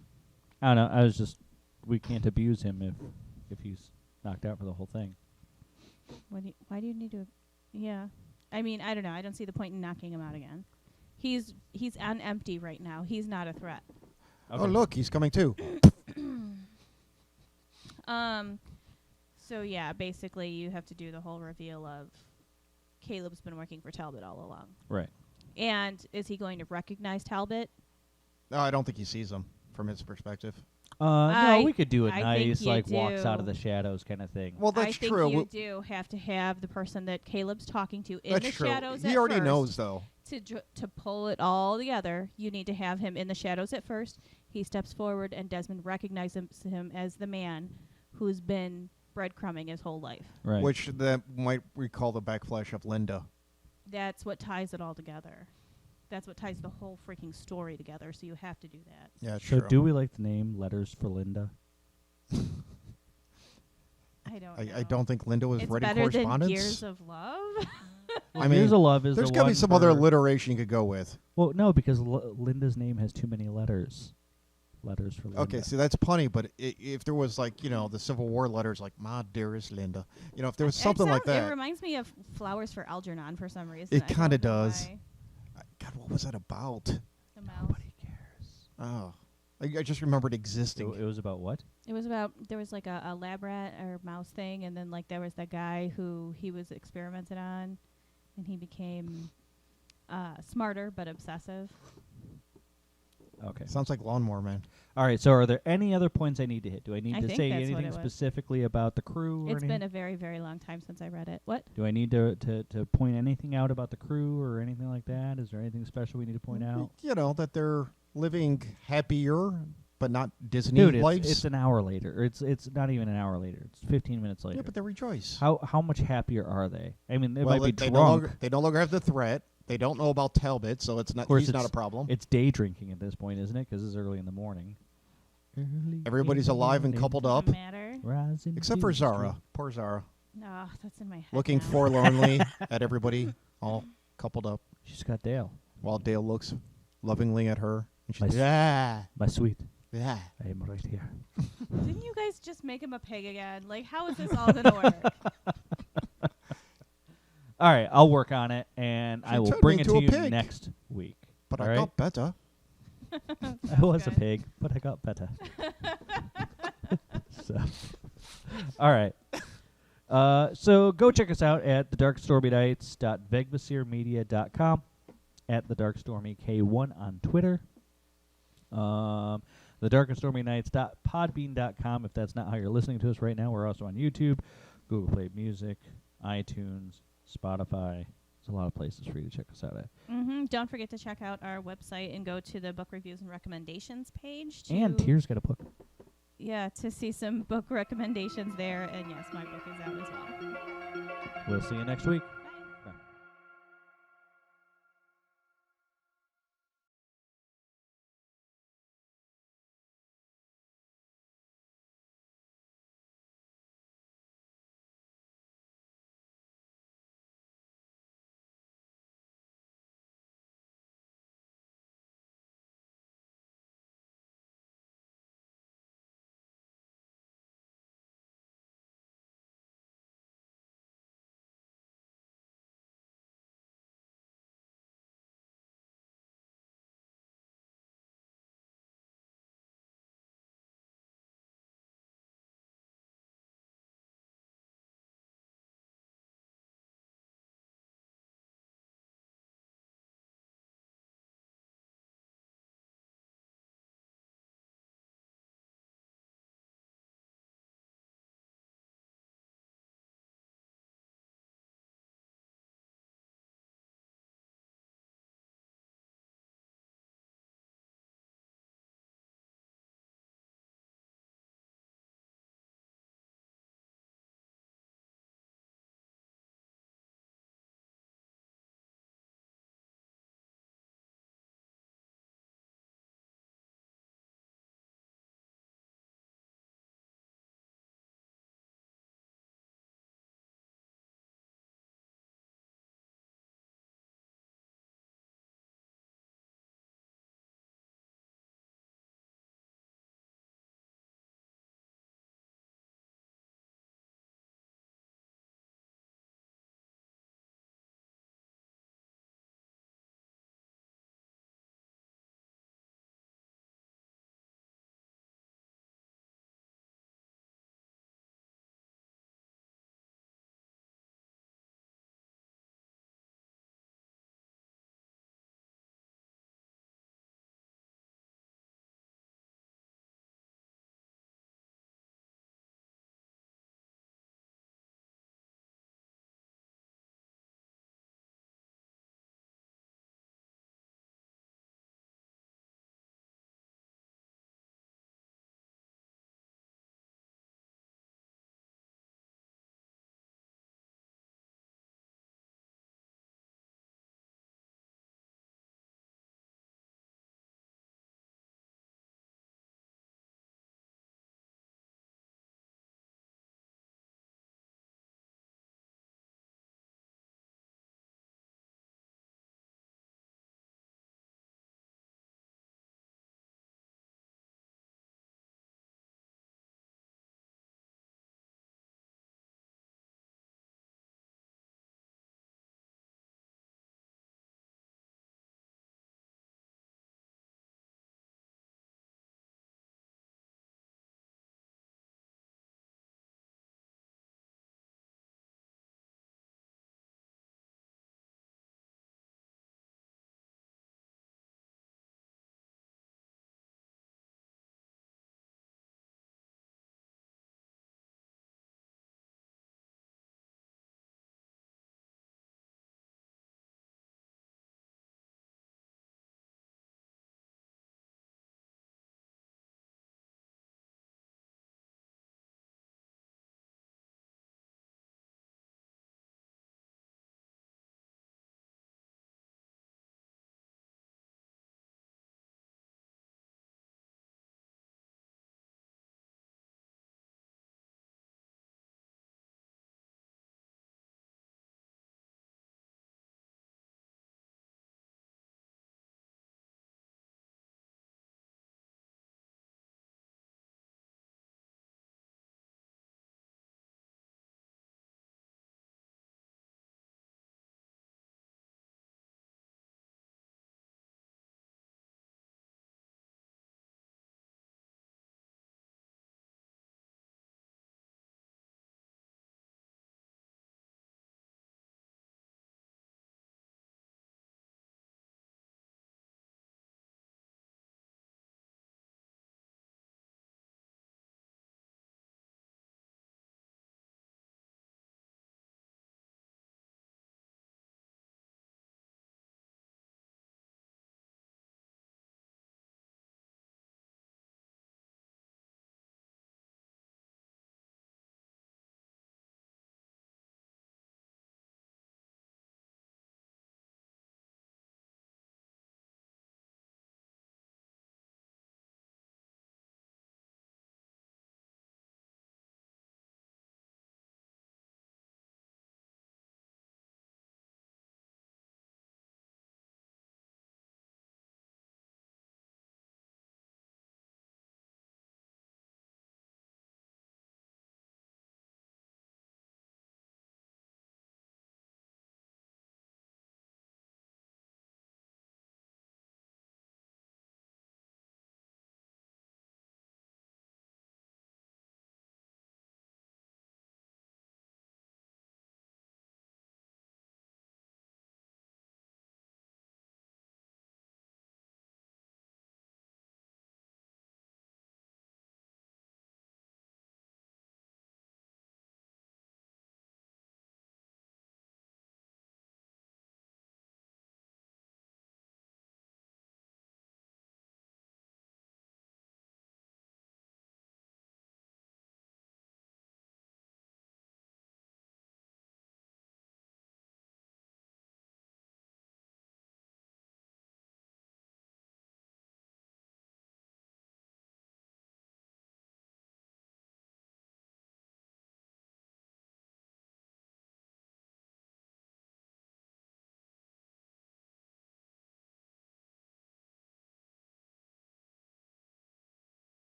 B: I don't know. I was just we can't abuse him if he's knocked out for the whole thing.
C: Why do you need to? Yeah, I mean, I don't know. I don't see the point in knocking him out again. He's on empty right now. He's not a threat.
D: Oh, look, he's coming too.
C: So yeah, basically you have to do the whole reveal of Caleb's been working for Talbot all along.
B: Right.
C: And is he going to recognize Talbot?
D: No, I don't think he sees them from his perspective.
B: No, we could do a
C: I think
B: nice
C: you
B: like walks out of
C: do.
B: the shadows kind of thing.
D: Well, that's
C: I think
D: true.
C: you do have to have the person that Caleb's talking to in
D: That's
C: the
D: true.
C: shadows
D: He
C: at
D: already
C: first.
D: knows, though.
C: To pull it all together, you need to have him in the shadows at first. He steps forward, and Desmond recognizes him as the man who's been breadcrumbing his whole life.
B: Right.
D: Which that might recall the backflash of Linda.
C: That's what ties it all together. That's what ties the whole freaking story together, so you have to do that.
D: Yeah,
B: so
D: true.
B: do we like the name Letters for Linda?
C: I don't
D: I
C: know.
D: don't think Linda was
C: it's
D: writing
C: better than
D: correspondence.
C: Years of Love.
D: I mean,
B: Years of Love is
D: there's
B: the
D: got to be
B: one
D: some other
B: for-
D: alliteration you could go with.
B: Well, no, because Linda's name has too many letters. Letters for Linda.
D: Okay, see, that's punny, but if there was, like, the Civil War letters, like, my dearest Linda, if there was something like
C: It
D: that.
C: reminds me of Flowers for Algernon for some reason.
D: It
C: I don't
D: kinda
C: know
D: does.
C: why.
D: God, what was that about?
C: The mouse.
B: Nobody cares.
D: Oh. I just remembered
B: It
D: existing.
B: was about what?
C: It was about, there was like a lab rat or mouse thing, and then like there was that guy who he was experimented on, and he became smarter but obsessive.
B: Okay.
D: Sounds like Lawnmower Man.
B: All right. So, are there any other points I need to hit? Do I need
C: I
B: to
C: think
B: say
C: that's what
B: anything
C: it was.
B: specifically about the crew? Or
C: It's
B: anything?
C: been a very, very long time since I read it. What?
B: Do I need to point anything out about the crew or anything like that? Is there anything special we need to point out?
D: That they're living happier, but not Disney
B: Dude,
D: lives.
B: it's an hour later. It's not even an hour later. It's 15 minutes later.
D: Yeah, but they rejoice.
B: How much happier are they? I mean, they
D: well,
B: might be
D: they
B: drunk.
D: they no longer have the threat. They don't know about Talbot, so it's not.
B: Of course,
D: He's not a
B: it's-
D: problem.
B: It's day drinking at this point, isn't it? Because it's early in the morning.
D: Everybody's alive and coupled up,
C: Doesn't matter.
B: Rising
D: except for
B: to the
D: Zara.
B: street.
D: Poor Zara,
C: No, that's in my head.
D: looking
C: now.
D: forlornly at everybody, all coupled up,
B: She's got Dale.
D: while Dale looks lovingly at her, and she's
B: My
D: like, yeah,
B: My sweet.
D: yeah.
B: I am right here.
C: Didn't you guys just make him a pig again? Like, how is this all gonna work?
B: All right, I'll work on it, and
D: She
B: I will
D: turned
B: bring
D: me
B: it to
D: into
B: you
D: a pig.
B: next week.
D: But
B: All
D: I
B: right?
D: got better.
B: I was a
C: good.
B: pig, but I got better. So, all right. So go check us out at thedarkstormynights.vegvasirmedia.com, at thedarkstormyk1 on Twitter. thedarkandstormynights.podbean.com if that's not how you're listening to us right now. We're also on YouTube, Google Play Music, iTunes, Spotify. There's a lot of places for you to check us out at.
C: Don't forget to check out our website and go to the book reviews and recommendations page.
B: And Tears got a book.
C: Yeah, to see some book recommendations there. And yes, my book is out as well.
B: We'll see you next week.